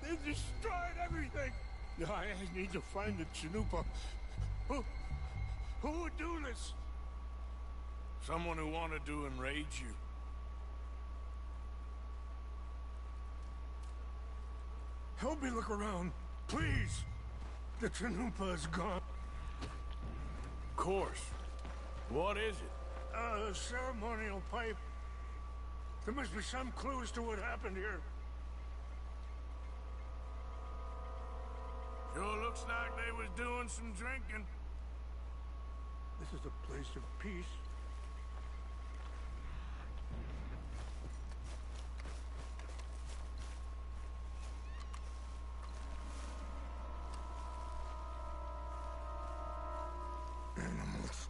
They destroyed everything! I need to find the Chanupa. Who would do this? Someone who wanted to enrage you. Help me look around, please. The Chanupa is gone. Of course. What is it? A ceremonial pipe. There must be some clues to what happened here. Sure looks like they was doing some drinking. This is a place of peace. Animals.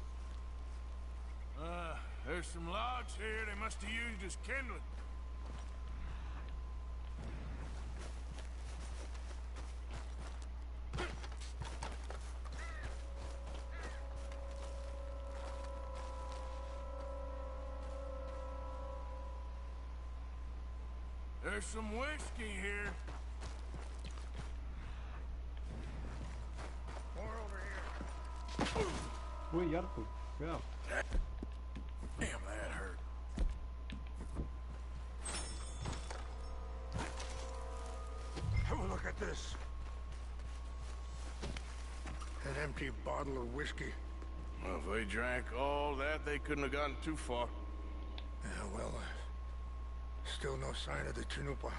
some logs here they must have used as kindling. There's some whiskey here. More over here. Uy, harto. Cuidado. Damn, that hurt. Have a look at this. An empty bottle of whiskey. Well, if they drank all that, they couldn't have gotten too far. Yeah, well, still no sign of the Chanupa.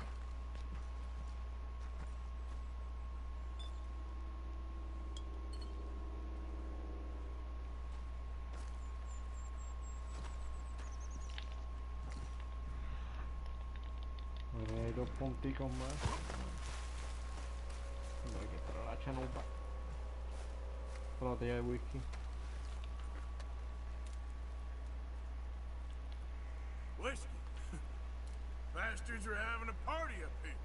Hay 2 punticos más. No hay que esperar la chanupa. La botella de whisky. Whiskey? Bastards are having a party up here.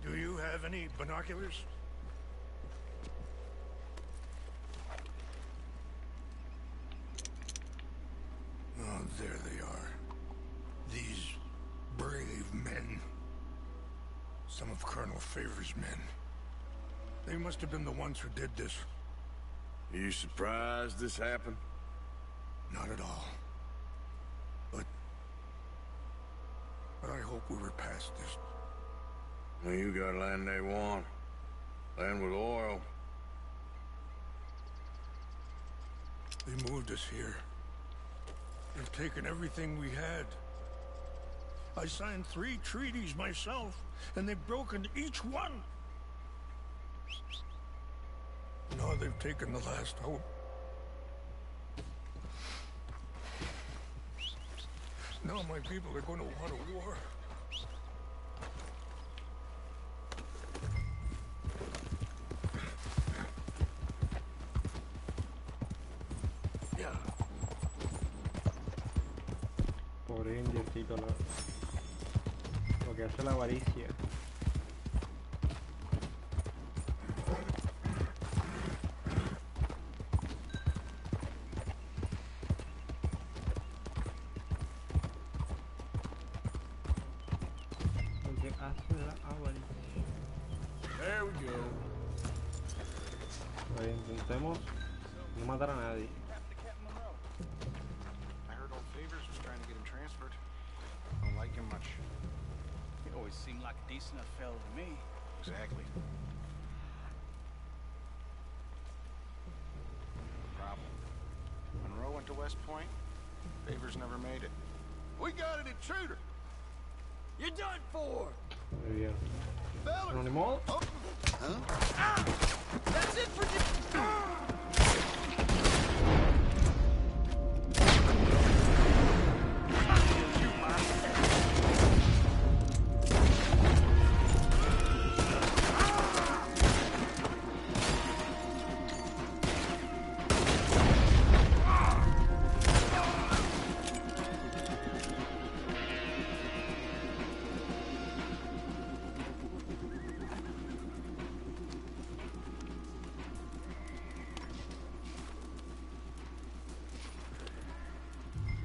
Do you have any binoculars? Oh, there they are. These brave men. Some of Colonel Favor's men. They must have been the ones who did this. Are you surprised this happened? Not at all. But I hope we were past this. Well, you got land they want. Land with oil. They moved us here. They've taken everything we had. I signed 3 treaties myself, and they've broken each one. Now they've taken the last hope. Now my people are going to want a war. Pobre indiecito, lo que hace la avaricia. Lo que hace la avaricia. There we go. A ver, intentemos no matar a nadie. I heard old Favors was trying to get him transferred. I don't like him much. He always seemed like a decent enough fellow to me. Exactly. Problem. Monroe went to West Point. Favors never made it. We got an intruder. You're done for! Muy bien. Fellas. Bueno, ni modo. That's it for you!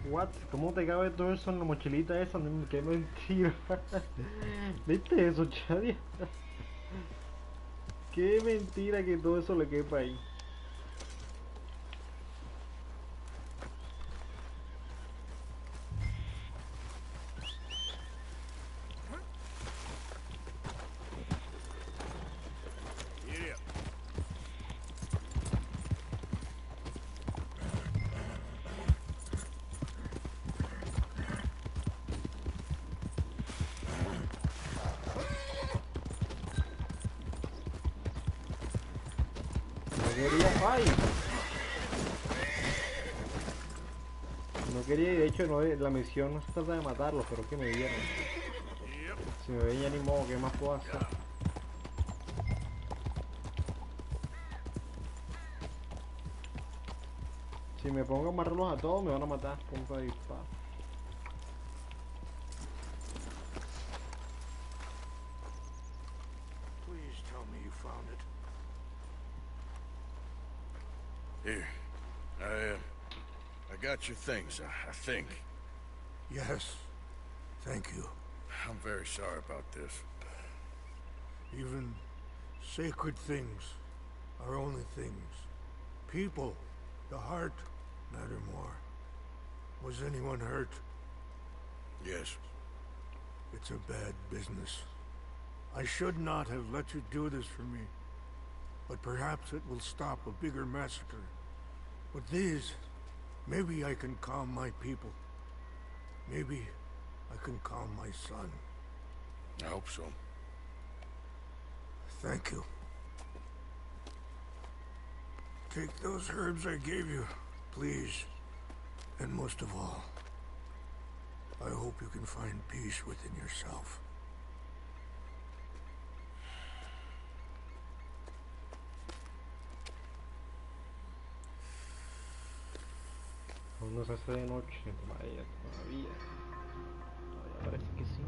What? ¿Cómo te cabe todo eso en la mochilita esa? Qué mentira. ¿Viste eso, Chadia? Qué mentira que todo eso le quepa ahí. Get up. No quería. ¡Ay! No quería, y de hecho no, la misión no se trata de matarlos, pero es que me vieron. Si me ven ya ni modo, ¿qué más puedo hacer? Si me pongo a amarrarlos a todos, me van a matar. Punto de disparo. Please tell me you found it. Here. I got your things, I think. Yes. Thank you. I'm very sorry about this. Even sacred things are only things. People, the heart, matter more. Was anyone hurt? Yes. It's a bad business. I should not have let you do this for me. But perhaps it will stop a bigger massacre. With these, maybe I can calm my people. Maybe I can calm my son. I hope so. Thank you. Take those herbs I gave you, please. And most of all, I hope you can find peace within yourself. Aún no se hace de noche, todavía. Todavía parece que sí.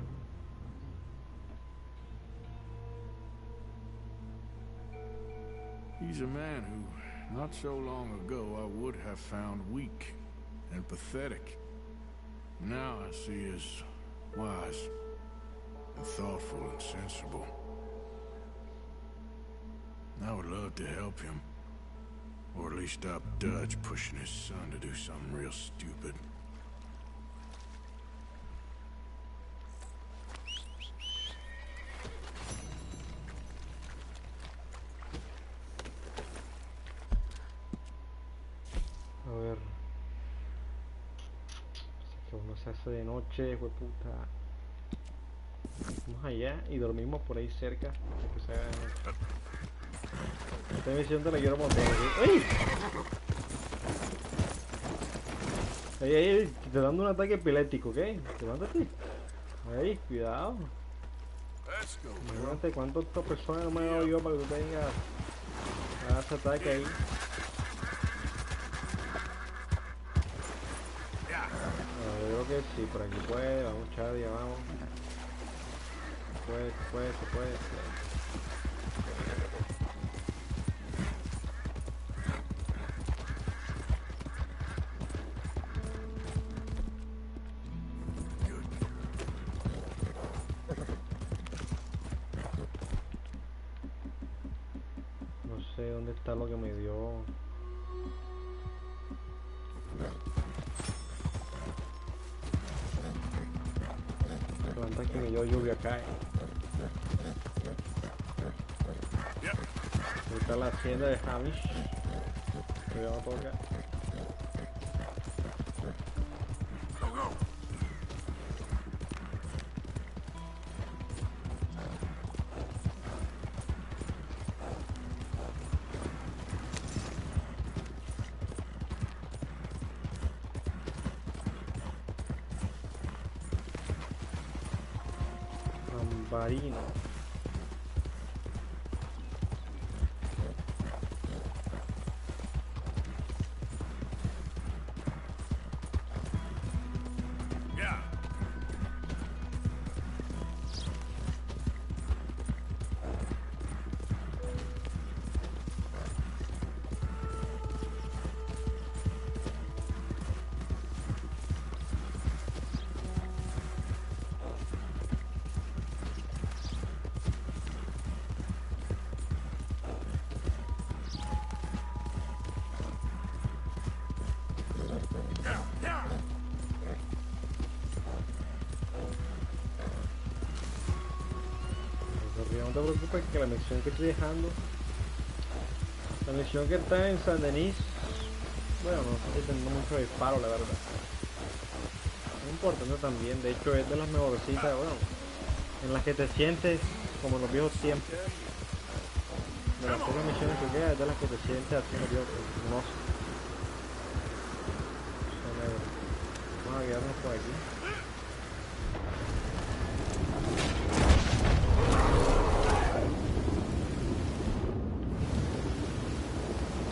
He's a man who, not so long ago, I would have found weak and pathetic. Now I see as wise and thoughtful and sensible. I would love to help him. Or at least stop Dutch pushing his son to do something real stupid. A ver. Que uno se hace de noche, puta. Vamos allá y dormimos por ahí cerca. Que se haga de noche. Esta misión te la quiero montar. ¡Uy! Ey, te dando un ataque epiléptico, ¿ok? Levántate. Ey, cuidado. Imagínate cuántas personas no me he dado yo para que tú tengas ese ataque ahí. Yo creo que sí, por aquí puede, vamos Chadi, vamos. Se puede. No sé dónde está lo que me dio. Planta que me dio lluvia cae. Ahí está la hacienda de Hamish. Que vamos a tocar. Ambarino. No te preocupes que la misión que estoy dejando, la misión que está en San Denis, bueno, no estoy teniendo mucho disparo, la verdad. Es importante también, de hecho es de las mejorcitas, bueno, en las que te sientes como en los viejos tiempos. De las pocas misiones que queda, es de las que te sientes así en los viejos tiempos. Vamos a guiarnos por aquí.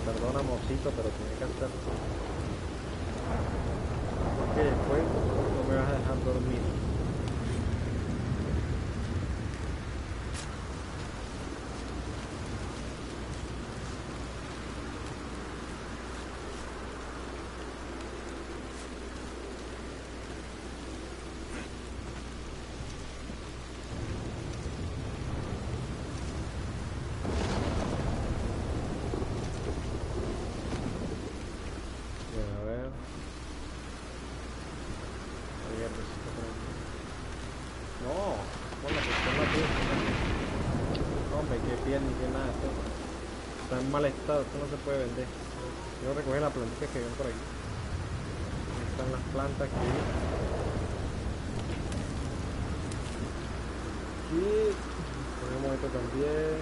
Perdona, mocito, pero tiene que hacerlo. Porque después no me vas a dejar dormir. Está en mal estado, esto no se puede vender. Quiero recoger las plantitas que ven por aquí. Ahí están las plantas aquí. Aquí ponemos esto también.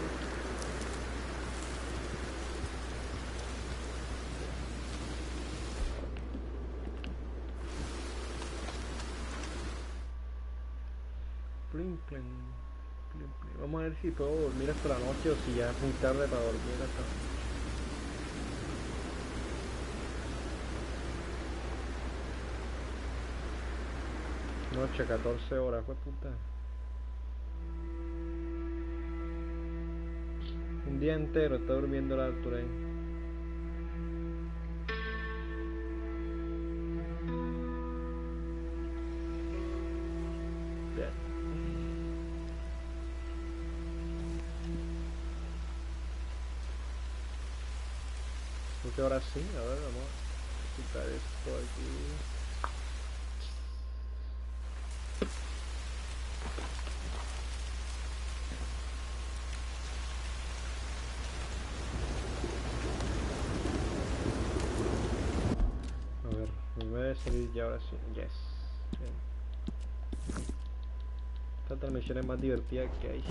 Plin, plin. Vamos a ver si puedo dormir hasta la noche o si ya es muy tarde para dormir hasta noche, 14 horas, fue puta. Un día entero está durmiendo la altura ahí. Que ahora sí, a ver, vamos a quitar esto aquí. A ver, me voy a salir ya ahora sí, yes. Bien. Esta transmisión es más divertida que hay.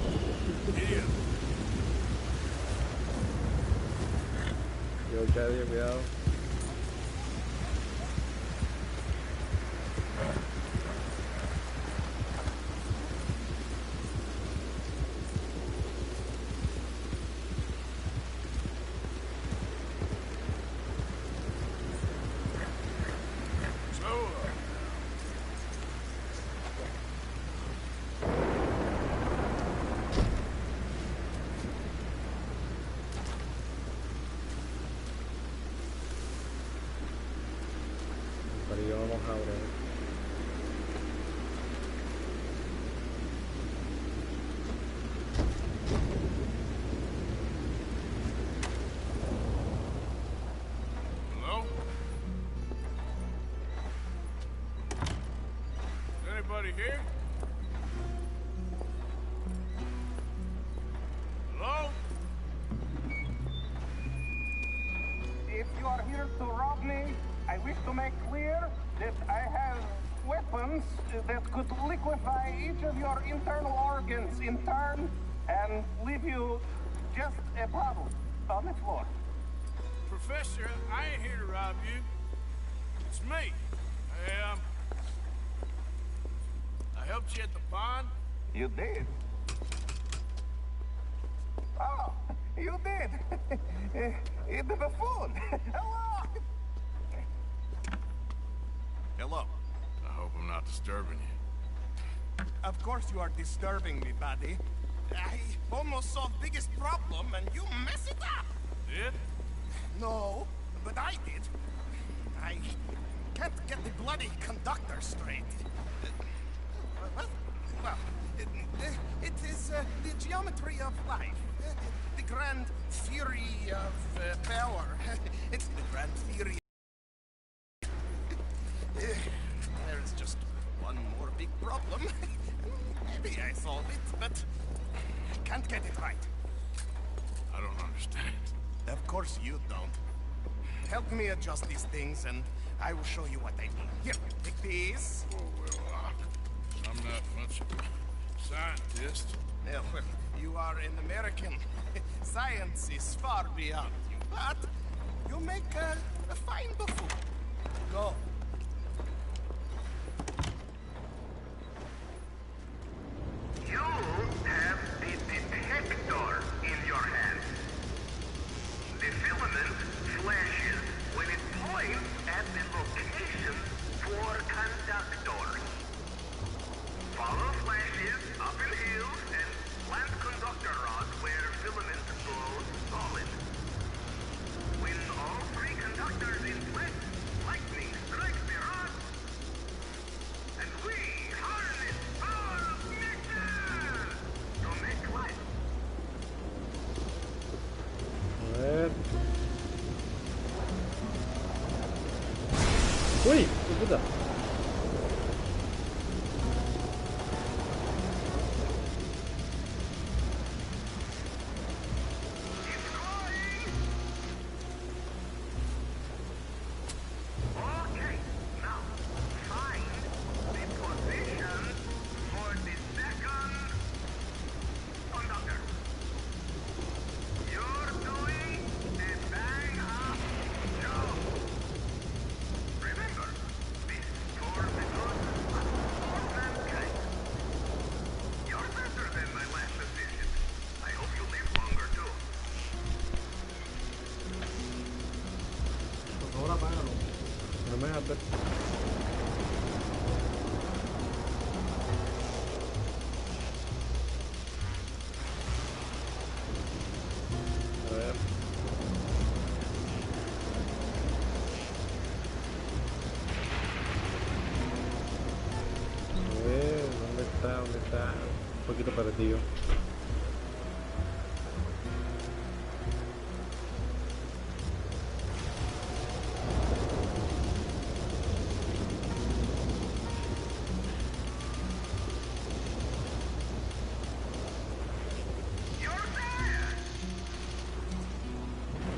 Yo ya dio cuidado. Pero yo vamos a ver. Hello? Is anybody here? Hello? If you are here to rob me, I wish to make clear that I have weapons that could liquefy each of your internal organs in turn and leave you just a puddle on the floor. Professor, I ain't here to rob you. It's me. I helped you at the pond. You did? Oh, you did. The buffoon. Hello. Hello. I hope I'm not disturbing you. Of course you are disturbing me, buddy. I almost solved biggest problem and you mess it up. Did? No, but I did. I can't get the bloody conductor straight. What? Well, it is the geometry of life. The grand theory of power. It's the grand theory. There is just one more big problem. Maybe I solve it, but I can't get it right. I don't understand. Of course you don't. Help me adjust these things and I will show you what I mean. Here, take these. Oh, well, I'm not much of a scientist. Yeah, well, you are an American. Science is far beyond you, but you make a fine buffoon. Go. You have a detector in your hand. The filament flashes when it points at the location for conductors. Follow flashes up in hills and plant conductor rods where filament goes solid. When all three conductors inflect, lightning strikes the rods, and we harness power of nature to make life. A ver. Uy, qué puta. Okay, now find the position for the second conductor. You're doing a bang-up job. Remember, this is for the good of mankind. You're better than my last position. I hope you live longer too. Por favor, apágalo. No me dejas ver. A ver. A ver, ¿dónde está? ¿Dónde está? Un poquito perdido.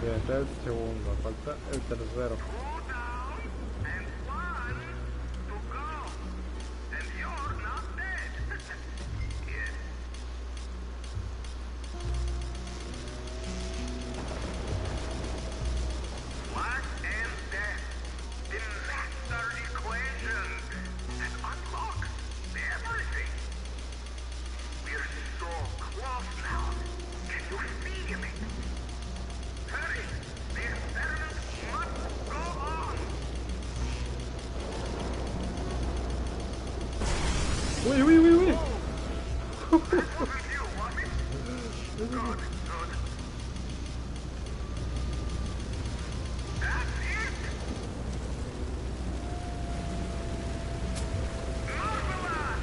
Sí, este es el segundo, falta el tercero. Go down and one to go. And you're not dead. Yes. Life and death. The master equation. And unlock everything. We're so close now. Can you feel it? Hurry! The experiment must go on! Uy, uy, uy, uy. That wasn't you, was it? Good, good. That's it! Marvelous!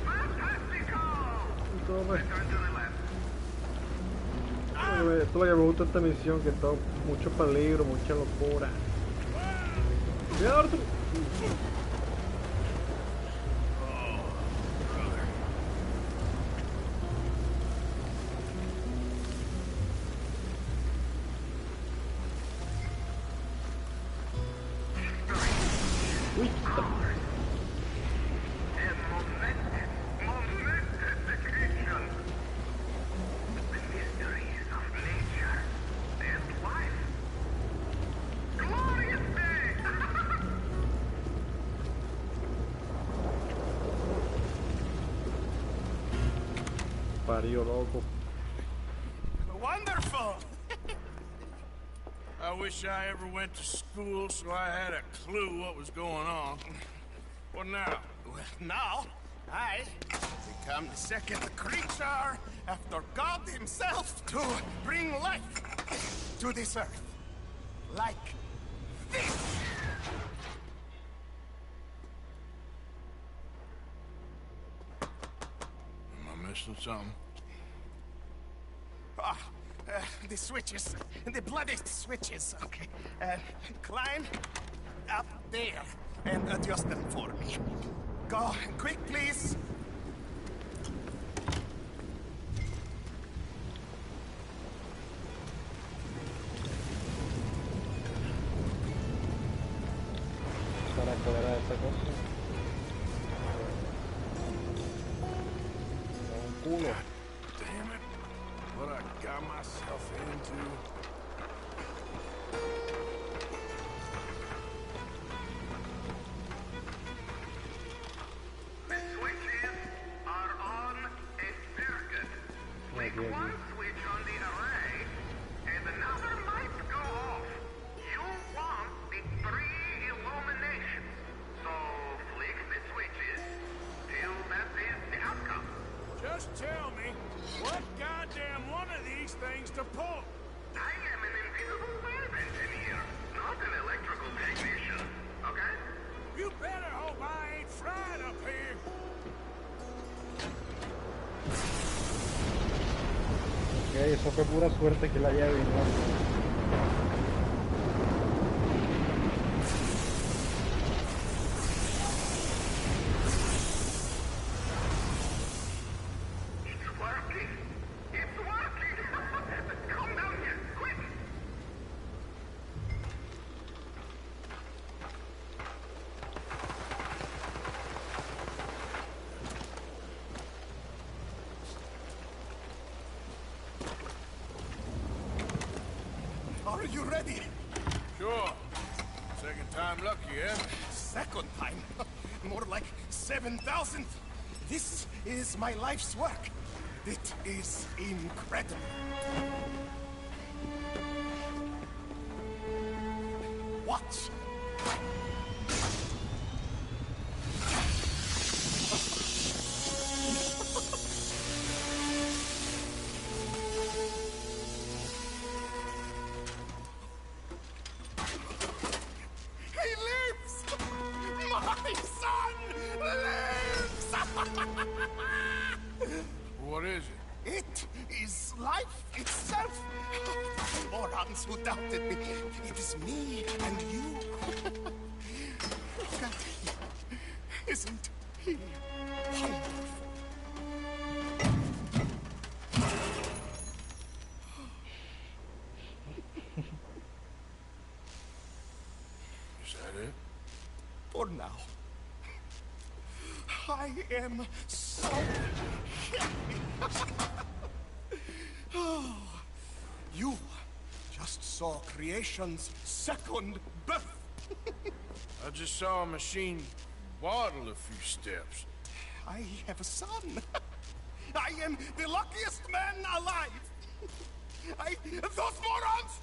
Fantastico! Return to the left. Esto es lo que me gusta de esta misión, que está mucho peligro, mucha locura. Cuidado, Arthur. Uy, And momentous occasion. The mysteries of nature and life. Glorious day! parió, loco. Wonderful! I wish I ever went to school so I had a clue what was going on. What now? Well, now, I become the second creature after God himself to bring life to this earth. Like this. Am I missing something? Ah, the switches. The bloody switches. Okay. Climb up there and adjust them for me. Go quick, please. Para acceder a esta cosa. Un culo. Damn it. What I got myself into. The switches are on a eso fue pura suerte que la haya visto. Are you ready? Sure. Second time lucky, eh? Second time? More like 7,000. This is my life's work. It is incredible. Watch. He lives! My son lives! What is it? It is life itself. Morons who doubted me. It is me and you. Look at him. Isn't he wonderful? Is that it? For now. I am so happy. Oh, you just saw creation's second birth. I just saw a machine waddle a few steps. I have a son. I am the luckiest man alive. Those morons,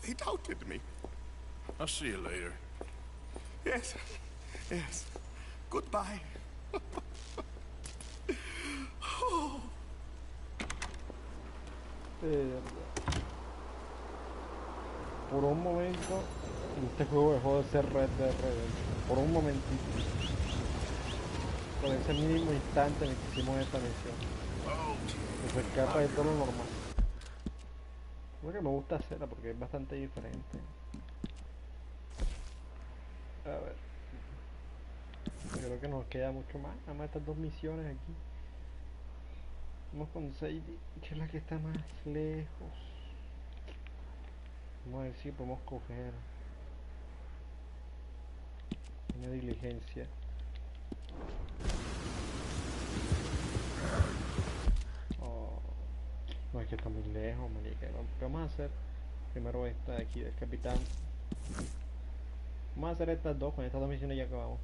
they doubted me. I'll see you later. Yes, yes. Goodbye. Oh. Por un momento, este juego dejó de ser Red Dead Redemption. Por un momentito. Con ese mínimo instante en el que hicimos esta misión. Que se escapa de todo lo normal. Lo que me gusta hacerla porque es bastante diferente. A ver. Creo que nos queda mucho más. Nada más estas dos misiones aquí. Vamos con Sadie, que es la que está más lejos. Vamos a ver si podemos coger una diligencia. Oh, no, es que está muy lejos, marica. ¿Qué vamos a hacer? Primero esta de aquí del capitán. Vamos a hacer estas dos, con estas dos misiones ya acabamos.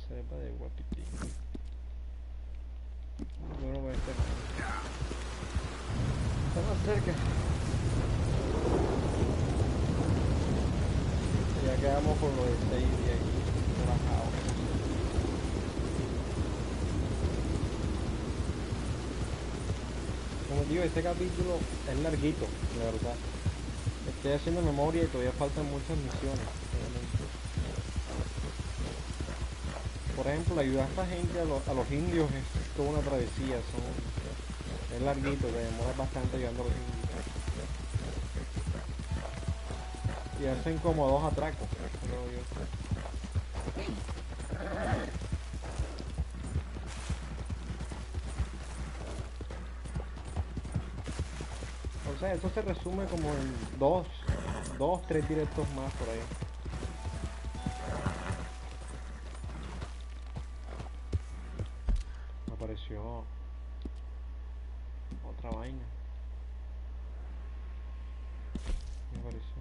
Sepa de guapitín. Bueno, con este está más cerca. Ya quedamos con lo de 6 de aquí, relajado. Como digo, este capítulo es larguito, la verdad. Estoy haciendo memoria y todavía faltan muchas misiones, obviamente. Por ejemplo, ayudar a esta gente, a los indios, es toda una travesía, es larguito, te demora bastante ayudando a los indios. Y hacen como 2 atracos, creo yo. O sea, eso se resume como en 3 directos más por ahí. Apareció otra vaina. Me apareció.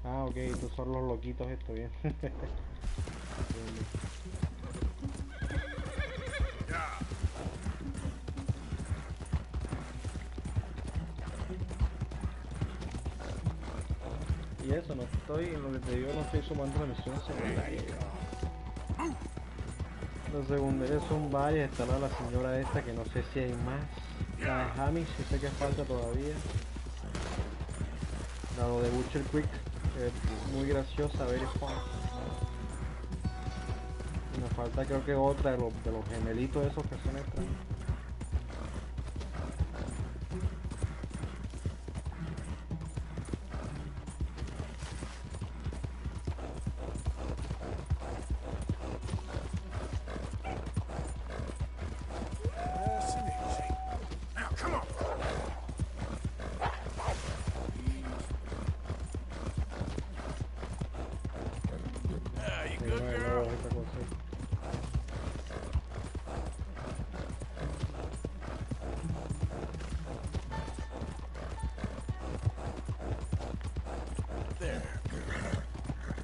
Ah, ok, estos son los loquitos estos, bien. Y eso, no estoy, en lo que te digo, no estoy sumando la misión secundaria. Los secundarios son varias, está la señora esta que no sé si hay más. La de Hamish, sí sé que falta todavía. La de Butcher Quick, que es muy graciosa, very fun. falta creo que otra de los gemelitos esos que son extraños.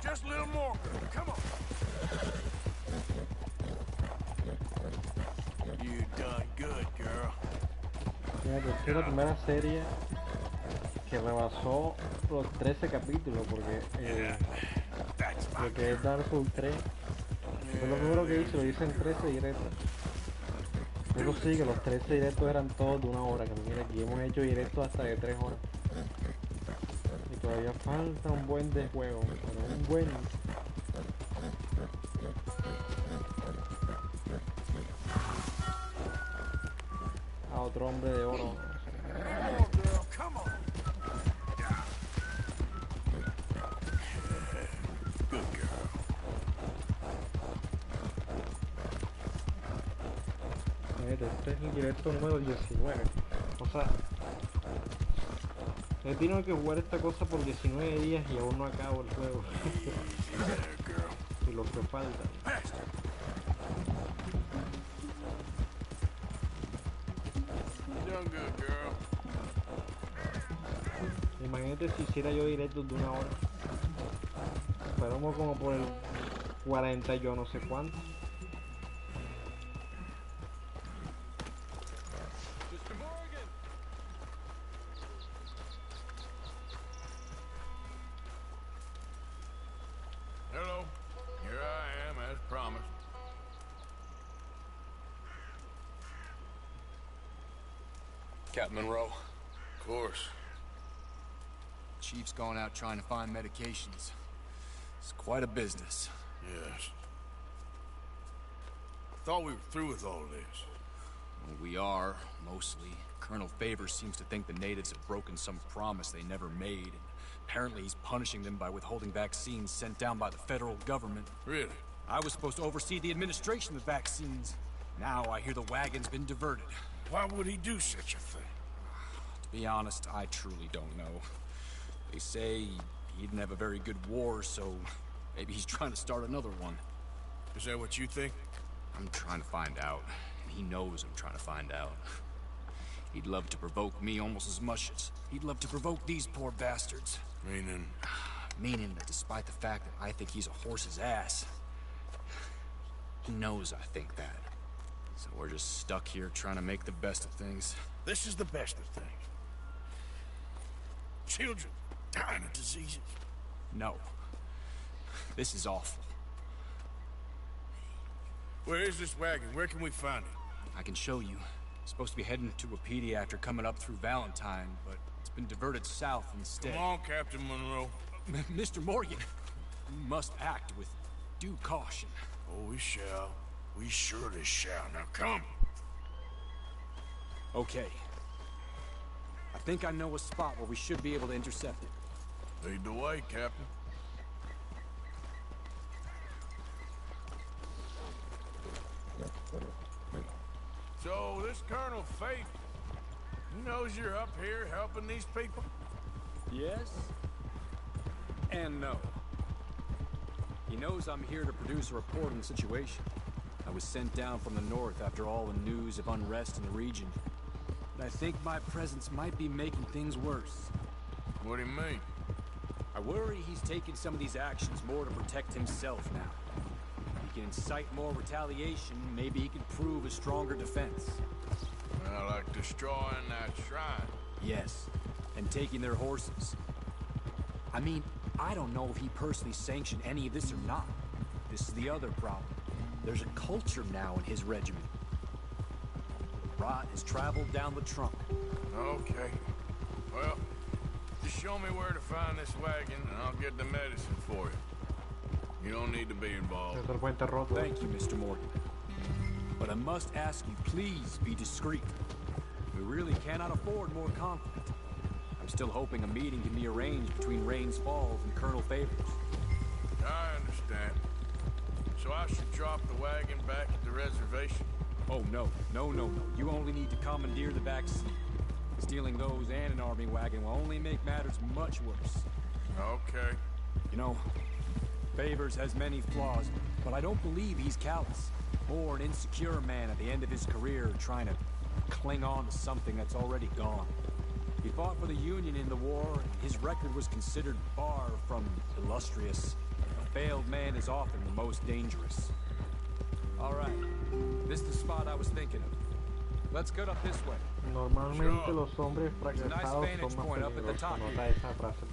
Just a little more. Come on. You done good, girl. Fíjate, esta es la primera serie que rebasó los 13 capítulos porque lo que es Dark Souls 3 fue lo primero que hice, lo hice en 13 directos. Eso sí, que los 13 directos eran todos de 1 hora, que mira, aquí hemos hecho directos hasta de 3 horas. Y todavía falta un buen de juego, pero un buen. A otro hombre de oro. Este es el directo número 19. O sea, he tenido que jugar esta cosa por 19 días y aún no acabo el juego. Y lo que falta. Imagínate si hiciera yo directos de 1 hora. Esperamos como por el 40 yo no sé cuánto. Hello. Here I am, as promised. Captain Monroe. Of course. Chief's going out trying to find medications. It's quite a business. Yes. Thought we were through with all this. Well, we are, mostly. Colonel Favors seems to think the natives have broken some promise they never made, and apparently he's punishing them by withholding vaccines sent down by the federal government. Really? I was supposed to oversee the administration of the vaccines. Now I hear the wagon's been diverted. Why would he do such a thing? To be honest, I truly don't know. They say he didn't have a very good war, so maybe he's trying to start another one. Is that what you think? I'm trying to find out, and he knows I'm trying to find out. He'd love to provoke me almost as much as he'd love to provoke these poor bastards. Meaning? Meaning that despite the fact that I think he's a horse's ass, he knows I think that. So we're just stuck here trying to make the best of things. This is the best of things. Children dying of diseases. No. This is awful. Where is this wagon? Where can we find it? I can show you. Supposed to be heading to a pediatric coming up through Valentine, but it's been diverted south instead. Come on, Captain Monroe. Mr. Morgan, we must act with due caution. Oh, we shall. We surely shall. Now come. Okay. I think I know a spot where we should be able to intercept it. Lead the way, Captain. So, this Colonel Fate, he knows you're up here helping these people? Yes. And no. He knows I'm here to produce a report on the situation. I was sent down from the north after all the news of unrest in the region. But I think my presence might be making things worse. What do you mean? I worry he's taking some of these actions more to protect himself now. If he can incite more retaliation, maybe he can prove a stronger defense. Well, like destroying that shrine. Yes, and taking their horses. I mean, I don't know if he personally sanctioned any of this or not. This is the other problem. There's a culture now in his regiment. Rot has traveled down the trunk. Okay. Well, just show me where to find this wagon and I'll get the medicine for you. You don't need to be involved. Es el puente roto. Thank you, Mr. Morgan. But I must ask you, please be discreet. We really cannot afford more conflict. I'm still hoping a meeting can be arranged between Rains Falls and Colonel Favors. I understand. So I should drop the wagon back at the reservation? Oh, no. No. You only need to commandeer the back seat. Stealing those and an army wagon will only make matters much worse. Okay. You know, Favors has many flaws, but I don't believe he's callous. More an insecure man at the end of his career trying to cling on to something that's already gone. He fought for the Union in the war, and his record was considered far from illustrious. A failed man is often the most dangerous. All right, this is the spot I was thinking of. Let's get up this way. Normalmente los hombres fracasados son más peligrosos. Nota esa frase.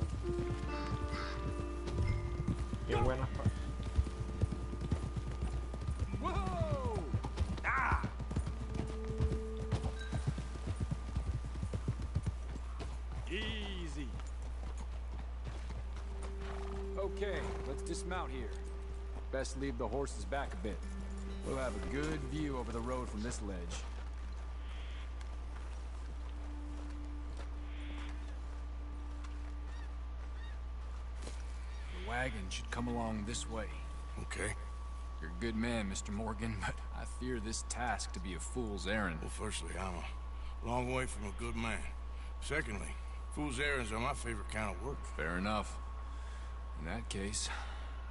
Qué buena frase. Whoa! Ah! Easy. Okay, let's dismount here. Best leave the horses back a bit. We'll have a good view over the road from this ledge. The wagon should come along this way. Okay. You're a good man, Mr. Morgan, but I fear this task to be a fool's errand. Well, firstly, I'm a long way from a good man. Secondly, fool's errands are my favorite kind of work. Fair enough. In that case,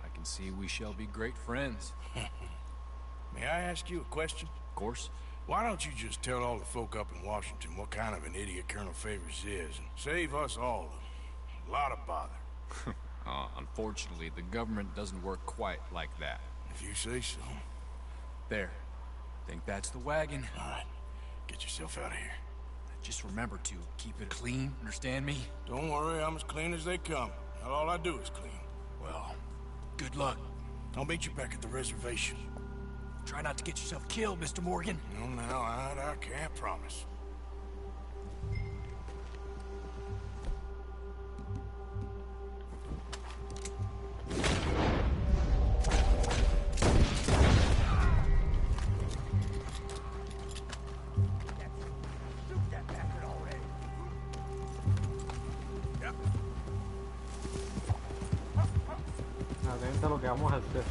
I can see we shall be great friends. May I ask you a question? Of course. Why don't you just tell all the folk up in Washington what kind of an idiot Colonel Favors is, and save us all a lot of bother? Unfortunately, the government doesn't work quite like that. If you say so. There. Think that's the wagon. All right. Get yourself out of here. Just remember to keep it clean, understand me? Don't worry, I'm as clean as they come. Not all I do is clean. Well, good luck. I'll meet you back at the reservation. Try not to get yourself killed, Mr. Morgan. No, now, I can't promise. Atenta a lo que vamos a hacer.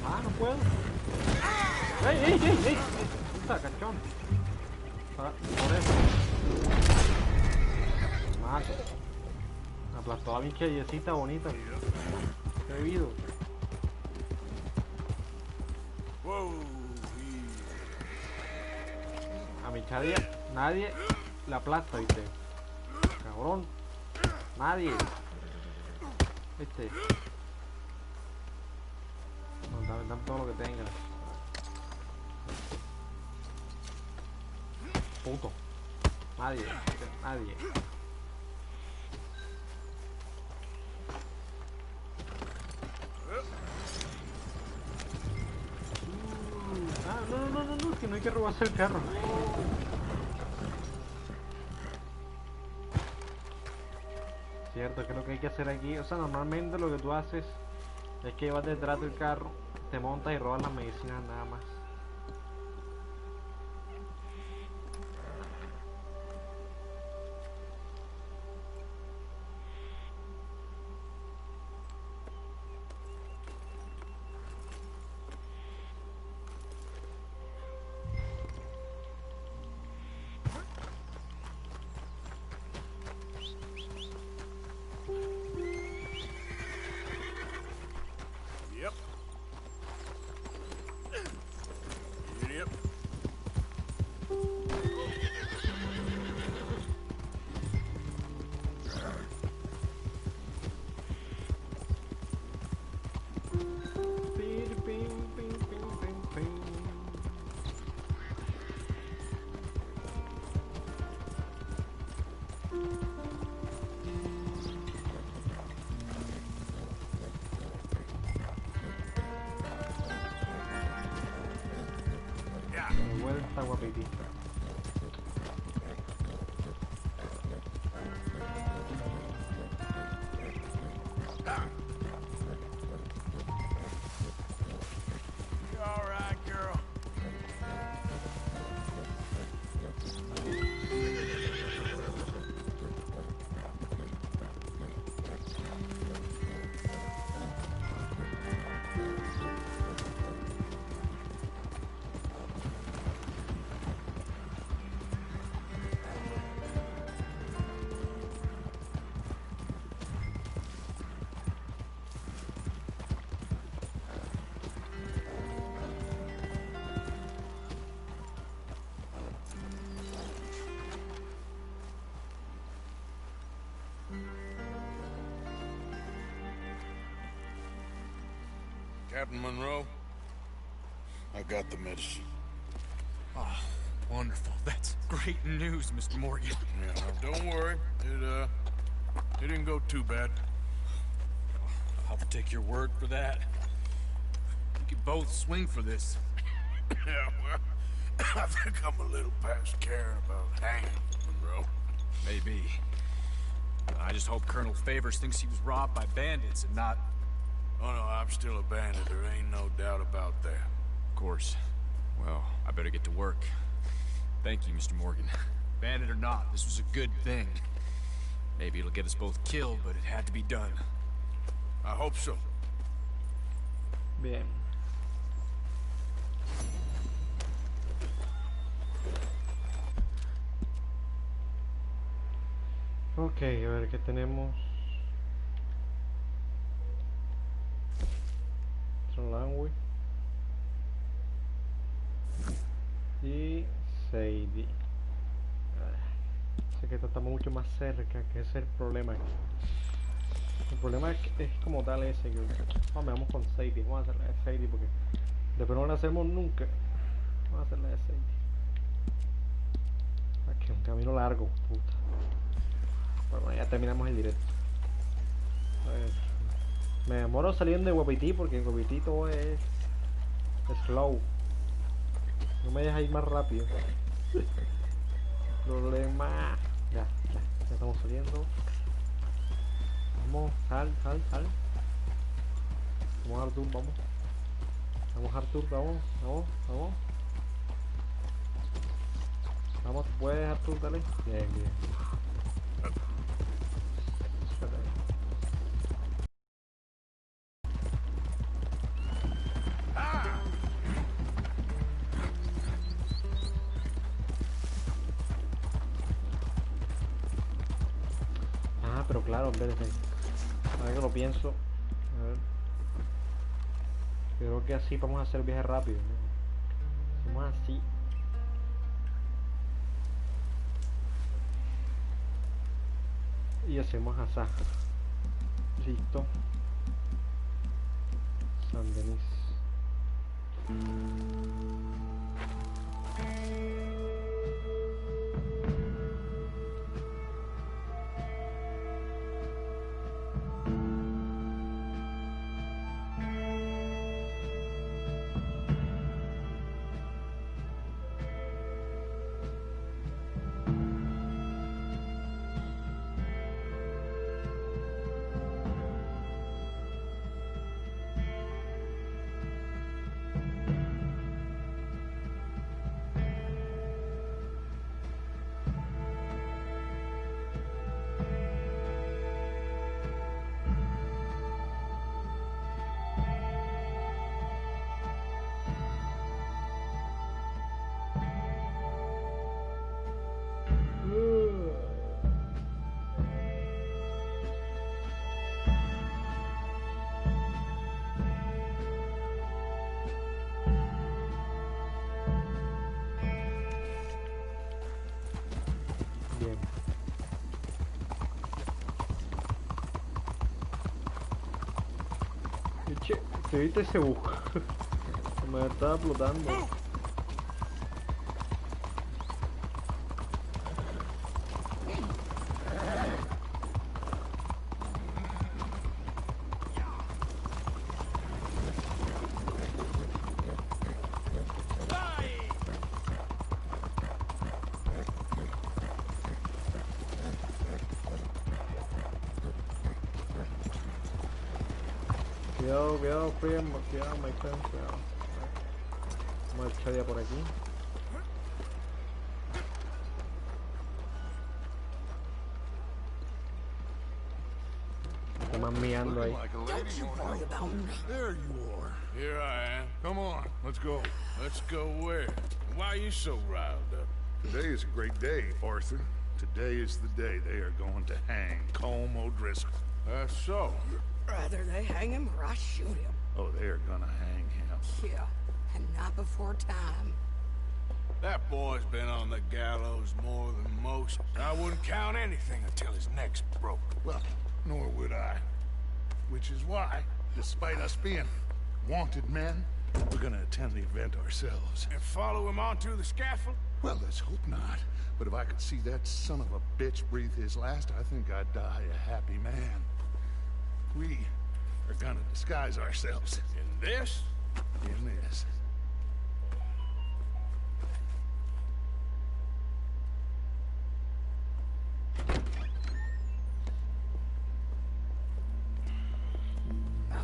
Ah, no puedo. ¡Ey! Puta, cachón. Por eso. Mato. Aplastó a mi callecita bonita. Qué bebido. A mi chadia nadie la aplasta, ¿viste? Cabrón. Nadie. ¿Viste? Dame todo lo que tengas. Puto. Nadie. No, que no hay que robarse el carro. Cierto, que es lo que hay que hacer aquí. O sea, normalmente lo que tú haces es que vas detrás del carro, te montas y robas las medicinas nada más. Está guapitita. Captain Monroe, I got the medicine. Oh, wonderful. That's great news, Mr. Morgan. Yeah, now don't worry. It didn't go too bad. I'll take your word for that. We could both swing for this. Yeah, well, I think I'm a little past caring about hanging, Monroe. Maybe. I just hope Colonel Favors thinks he was robbed by bandits and not... Oh no, I'm still a bandit. There ain't no doubt about that. Of course. Well, I better get to work. Thank you, Mr. Morgan. Bandit or not, this was a good thing. Maybe it'll get us both killed, but it had to be done. I hope so. Bien. Ok, a ver qué tenemos. Language y Sadie. Sé que estamos mucho más cerca, que ese es el problema. El problema es como tal ese que vamos con Sadie. Vamos a hacer la de Sadie porque después no la hacemos nunca. Vamos a hacer la de Sadie. Aquí es un camino largo, puta. Pero bueno, ya terminamos el directo. A ver. Me demoro saliendo de Guapití porque en Guapití todo es slow. No me deja ir más rápido. Problema. Ya estamos saliendo. Vamos, sal. Vamos Artur, vamos. Vamos Artur, vamos. Vamos, puedes Artur, dale. Bien. Pero claro, espérate. Ahora que lo pienso. A ver. Creo que así vamos a hacer viaje rápido, ¿no? Hacemos así. Y hacemos asá. Listo. San Denis. ¿Te viste ese bug? Me estaba explotando. Cuidado, cuidado, my friend, cuidado. Vamos a echar ya por aquí. Estamos mirando ahí. Don't you worry about me. There you are. Here I am. Come on, let's go. Let's go where? Why are you so riled up? Today is a great day, Arthur. Today is the day they are going to hang Colm O'Driscoll. That's so. Rather they hang him or I shoot him. Oh, they are gonna hang him. Yeah, and not before time. That boy's been on the gallows more than most. I wouldn't count anything until his neck's broke. Well, nor would I. Which is why, despite us being wanted men, we're gonna attend the event ourselves. And follow him onto the scaffold? Well, let's hope not. But if I could see that son of a bitch breathe his last, I think I'd die a happy man. We are gonna disguise ourselves. In this? In this.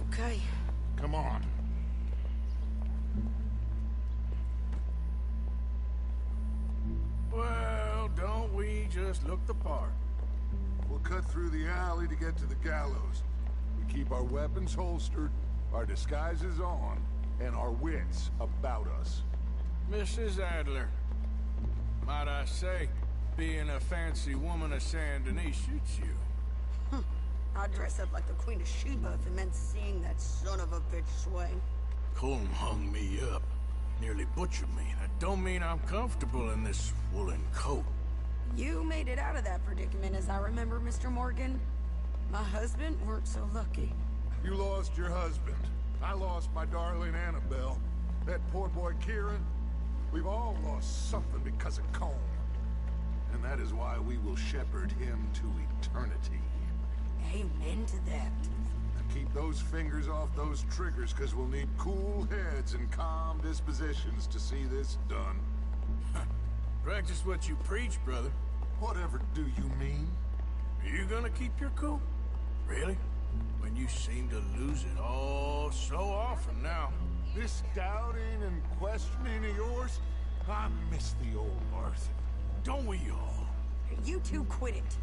Okay. Come on. Well, don't we just look the part? We'll cut through the alley to get to the gallows. We keep our weapons holstered, our disguises on, and our wits about us. Mrs. Adler, might I say, being a fancy woman of Saint Denis suits you. I'd dress up like the Queen of Sheba if it meant seeing that son of a bitch swing. Colm hung me up. Nearly butchered me. That don't mean I'm comfortable in this woolen coat. You made it out of that predicament, as I remember, Mr. Morgan. My husband weren't so lucky. You lost your husband. I lost my darling Annabelle. That poor boy Kieran. We've all lost something because of Colm. And that is why we will shepherd him to eternity. Amen to that. Now keep those fingers off those triggers, because we'll need cool heads and calm dispositions to see this done. Practice what you preach, brother. Whatever do you mean? Are you gonna keep your cool? Really? When you seem to lose it all so often now. This doubting and questioning of yours, I miss the old Arthur. Don't we all? You two quit it.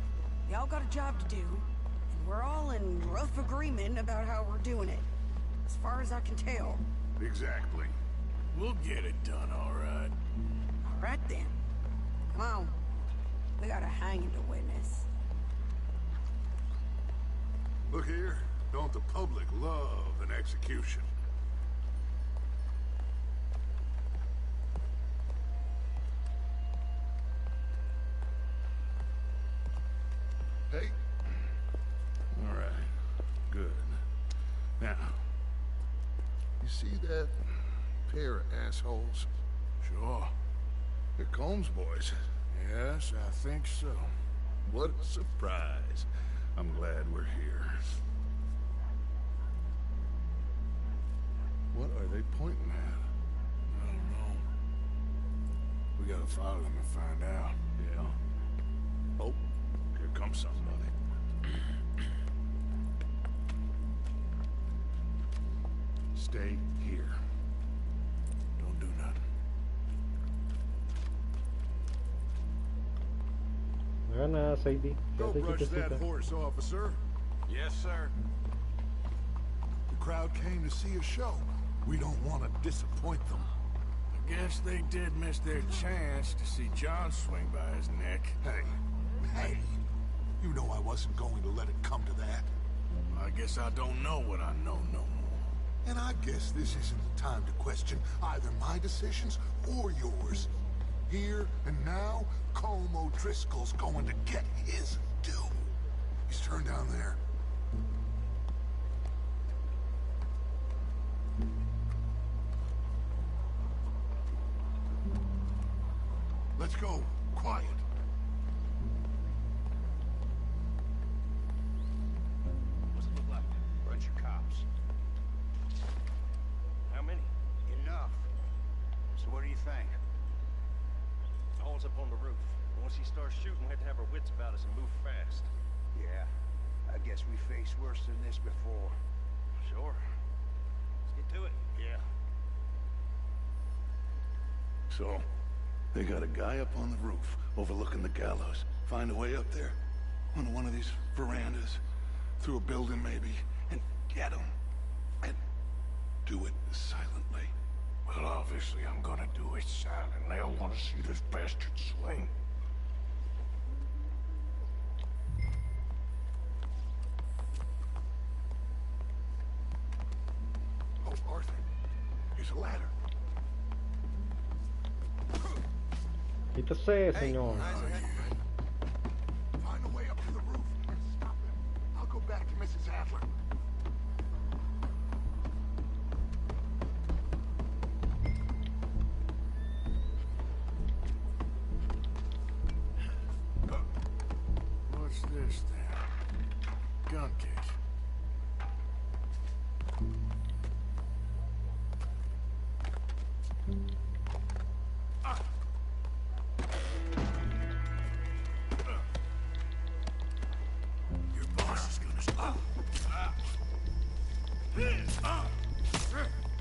Y'all got a job to do, and we're all in rough agreement about how we're doing it. As far as I can tell. Exactly. We'll get it done, all right. All right, then. Come on. We got a hanging to witness. Look here. Don't the public love an execution? Hey. All right. Good. Now, you see that pair of assholes? Sure. They're Combs boys. Yes, I think so. What a surprise. I'm glad we're here. What are they pointing at? I don't know. We gotta follow them and find out. Yeah. Oh, here comes somebody. Stay here. Don't do nothing. No hagas nada, Sadie. Go Quédate brush that quietecita. horse, officer. Yes, sir. The crowd came to see a show. We don't want to disappoint them. I guess they did miss their chance to see John swing by his neck. Hey, you know I wasn't going to let it come to that. I guess I don't know what I know no more. And I guess this isn't the time to question either my decisions or yours. Here and now, Colm O'Driscoll's going to get his due. He's turned down there. Let's go. Quiet. What's it look like? Bunch of cops. How many? Enough. So what do you think? All's up on the roof. Once he starts shooting, we have to have our wits about us and move fast. Yeah. I guess we faced worse than this before. Sure. Let's get to it. Yeah. So, they got a guy up on the roof, overlooking the gallows. Find a way up there, on one of these verandas, through a building maybe, and get him. And do it silently. Well, obviously I'm gonna do it silently. I want to see this bastard swing. Oh, Arthur, here's a ladder. Quítese, señor. Find a way up to the roof and stop him. I'll go back to Mrs. Adler. this then? Gun case. Your boss is gonna swing.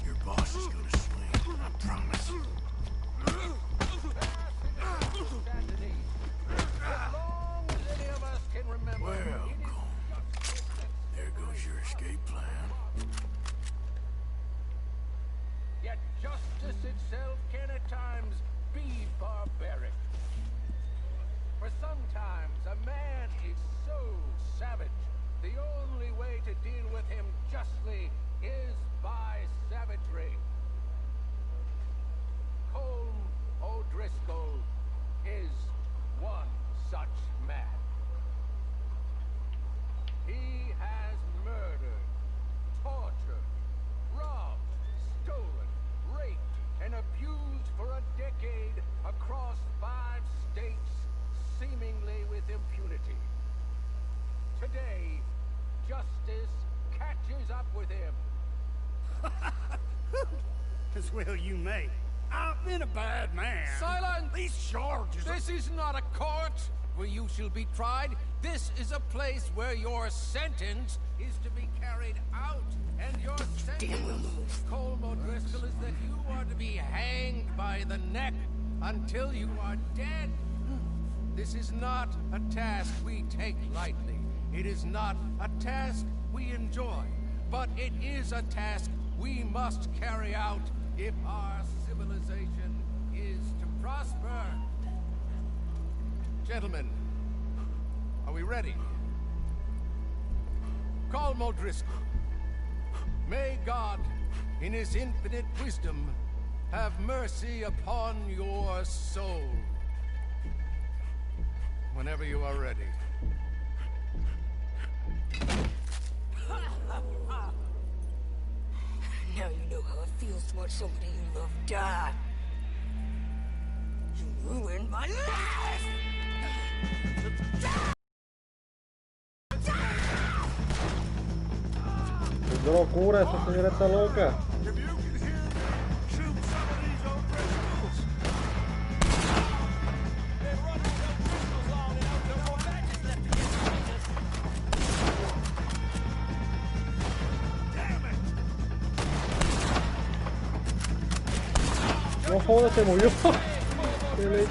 Your boss is gonna swing, I promise. Well, there goes your escape plan. Yet justice itself can at times be barbaric. For sometimes a man is so savage, the only way to deal with him justly is by savagery. Colm O'Driscoll is one such man. He has murdered, tortured, robbed, stolen, raped, and abused for a decade across 5 states, seemingly with impunity. Today, justice catches up with him. As well you may. I've been a bad man. Silence! These charges This is not a court where you shall be tried. This is a place where your sentence is to be carried out. And your sentence, Colm O'Driscoll, is that you are to be hanged by the neck until you are dead. This is not a task we take lightly. It is not a task we enjoy. But it is a task we must carry out if our civilization is to prosper. Gentlemen, are we ready? Colm O'Driscoll, may God, in his infinite wisdom, have mercy upon your soul. Whenever you are ready. Now you know how it feels to watch somebody you love die. You ruined my life! ¡Qué locura! Esa señora está loca. No jodas, se murió. Qué leche.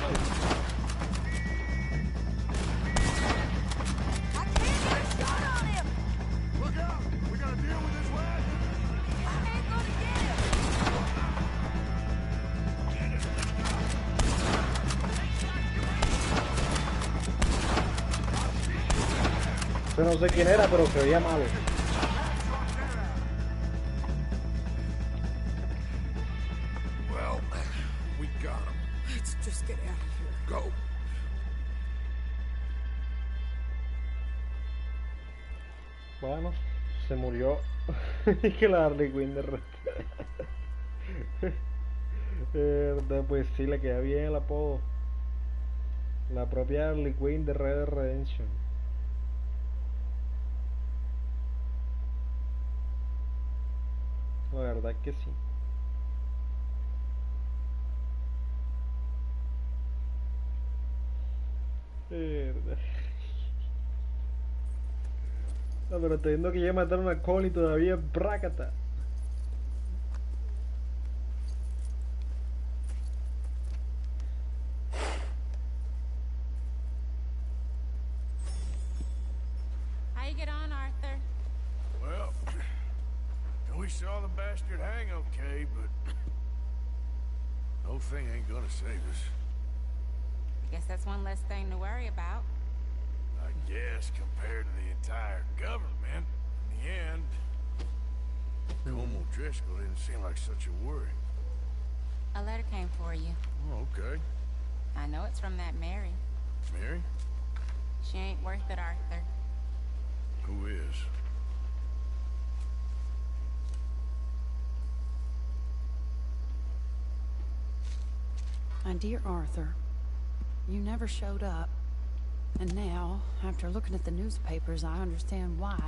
Yo no sé quién era, pero se veía malo. Well, we got him. Let's just get out of here. Go. Bueno, se murió. Que la Harley Quinn de verdad, pues sí, le queda bien el apodo. La propia Harley Quinn de Red Dead Redemption. La verdad que sí. Verdad. No, pero estoy viendo que ya mataron a Cole y todavía brácata. How you get on, Arthur? Well, we saw the bastard hang okay, but the whole thing ain't gonna save us. Guess that's one less thing to worry about. I guess compared to the entire government, in the end, Colm O'Driscoll didn't seem like such a worry. A letter came for you. Oh, okay. I know it's from that Mary. Mary? She ain't worth it, Arthur. Who is? My dear Arthur, you never showed up. And now, after looking at the newspapers, I understand why.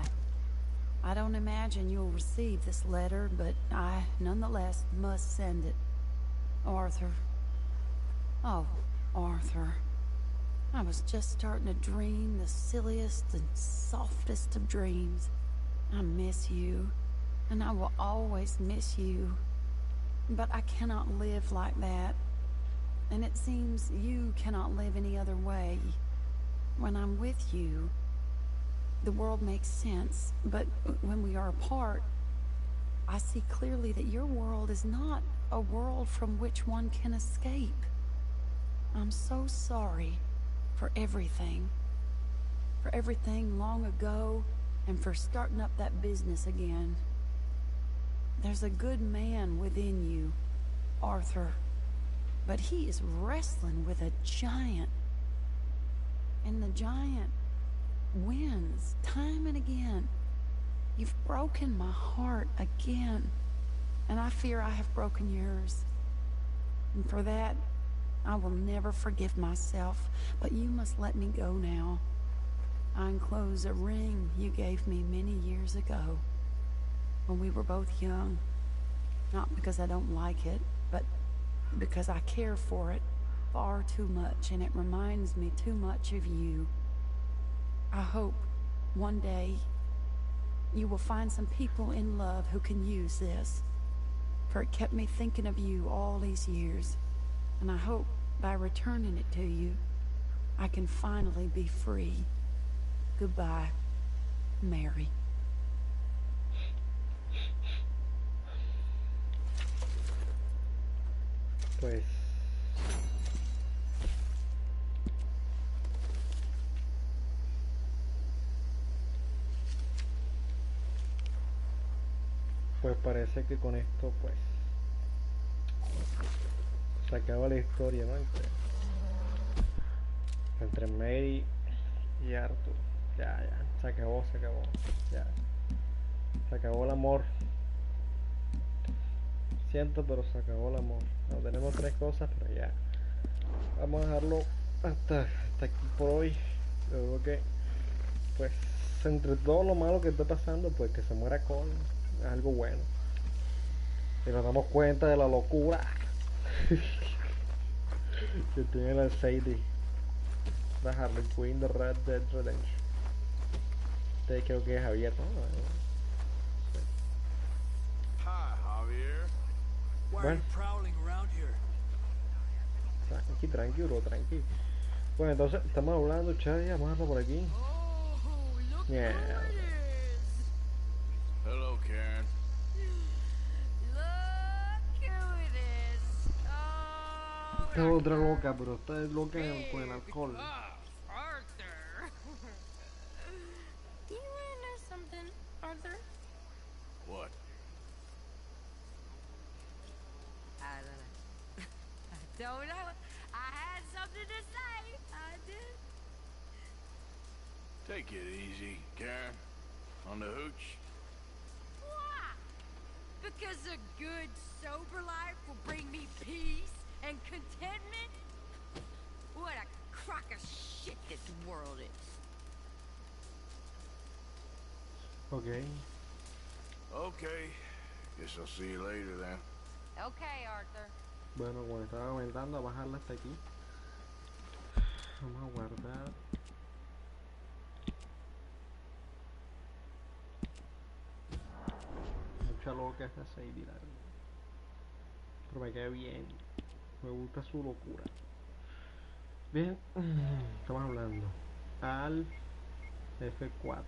I don't imagine you'll receive this letter, but I, nonetheless, must send it. Arthur. Oh, Arthur. I was just starting to dream the silliest and softest of dreams. I miss you, and I will always miss you. But I cannot live like that. And it seems you cannot live any other way. When I'm with you, the world makes sense, but when we are apart, I see clearly that your world is not a world from which one can escape. I'm so sorry for everything. For everything long ago, and for starting up that business again. There's a good man within you, Arthur, but he is wrestling with a giant. And the giant wins time and again. You've broken my heart again, and I fear I have broken yours. And for that, I will never forgive myself, but you must let me go now. I enclose a ring you gave me many years ago, when we were both young. Not because I don't like it, but because I care for it far too much, and it reminds me too much of you. I hope one day you will find some people in love who can use this, for it kept me thinking of you all these years, and I hope by returning it to you, I can finally be free. Goodbye, Mary. Pues parece que con esto pues se acaba la historia, ¿no? Entre Mary y Arthur. Ya, se acabó, ya. Se acabó el amor. Siento, pero se acabó el amor. No, tenemos 3 cosas, pero ya. Vamos a dejarlo hasta aquí por hoy. Yo creo que, pues, entre todo lo malo que está pasando, pues que se muera Cole es algo bueno. Y nos damos cuenta de la locura que tiene la Sadie, la Harley Quinn de Red Dead Redemption. Este creo que es Javier, ¿no? Hi, Javier. Bueno, tranquilo. Bueno, entonces estamos hablando, Chadi, vamos a dejarlo por aquí. Mierda. Hello, Karen. Esta otra loca, pero esta es loca con el alcohol. Arthur. You wanna know something, Arthur? What? I don't know. I had something to say. I did. Take it easy, Karen. On the hooch. Why? Because a good, sober life will bring me peace and contentment? What a crock of shit this world is. Okay. Okay. Guess I'll see you later then. Okay, Arthur. Bueno, como estaba comentando, a bajarla hasta aquí. Vamos a guardar. Mucha loca esta Sadie, pero me cae bien. Me gusta su locura. Bien, estamos hablando al F4.